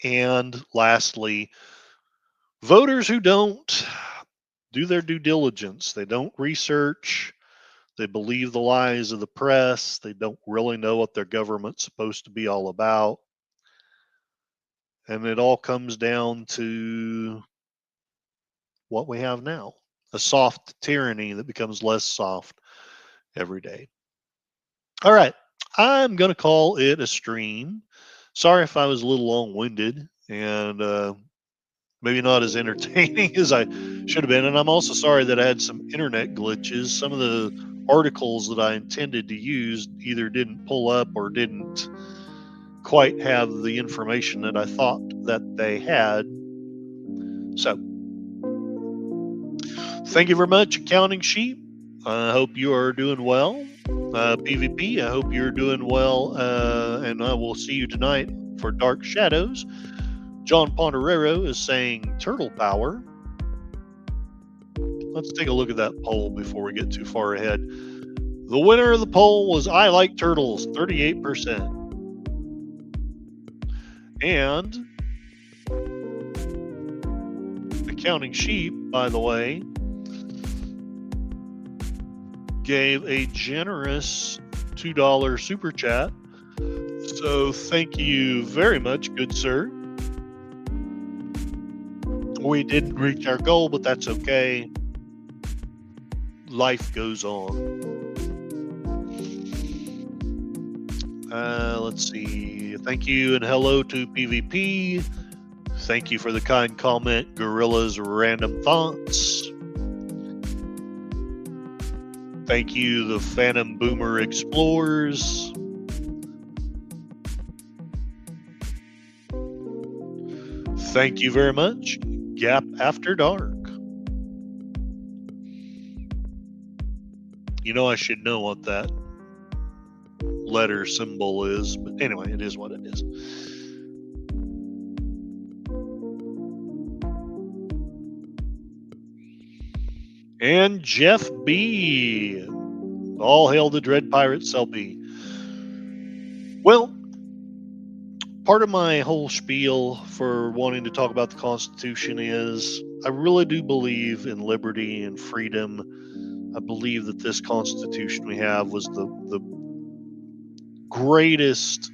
And lastly, voters who don't do their due diligence, they don't research, they believe the lies of the press, they don't really know what their government's supposed to be all about. And it all comes down to what we have now, a soft tyranny that becomes less soft every day. All right, I'm going to call it a stream. Sorry if I was a little long-winded and maybe not as entertaining as I should have been. And I'm also sorry that I had some internet glitches. Some of the articles that I intended to use either didn't pull up or didn't quite have the information that I thought that they had. So, thank you very much, Accounting Sheep. I hope you are doing well. PvP, I hope you're doing well. And I will see you tonight for Dark Shadows. John Ponderero is saying turtle power. Let's take a look at that poll before we get too far ahead. The winner of the poll was I Like Turtles, 38%. And Accounting Sheep, by the way, gave a generous $2 super chat. So thank you very much, good sir. We didn't reach our goal, but that's okay. Life goes on. Let's see. Thank you and hello to PvP. Thank you for the kind comment, Gorilla's Random Thoughts. Thank you, the Phantom Boomer Explorers. Thank you very much, Gap After Dark. I should know what that letter symbol is, but anyway, it is what it is. And Jeff B. All hail the Dread Pirate Selby. Well, part of my whole spiel for wanting to talk about the Constitution is I really do believe in liberty and freedom. I believe that this Constitution we have was the greatest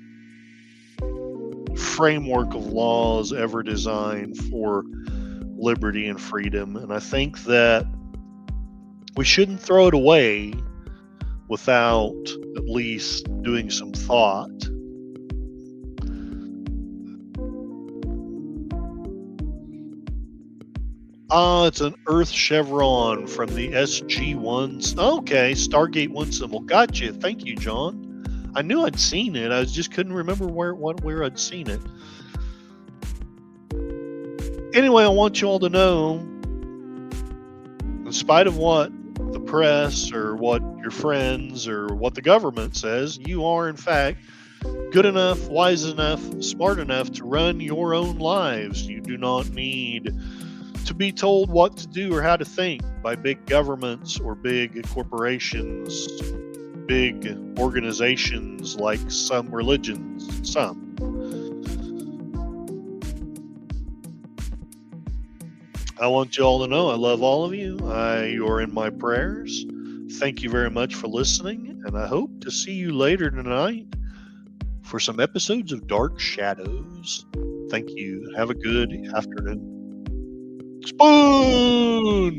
framework of laws ever designed for liberty and freedom. And I think that we shouldn't throw it away without at least doing some thought. It's an Earth chevron from the SG-1. Okay, Stargate 1 symbol. Gotcha. Thank you, John. I knew I'd seen it. I just couldn't remember where I'd seen it. Anyway, I want you all to know, in spite of what the press or what your friends or what the government says, you are, in fact, good enough, wise enough, smart enough to run your own lives. You do not need to be told what to do or how to think by big governments or big corporations, big organizations like some religions, some. I want you all to know I love all of you. You are in my prayers. Thank you very much for listening, and I hope to see you later tonight for some episodes of Dark Shadows. Thank you. Have a good afternoon. Spoon!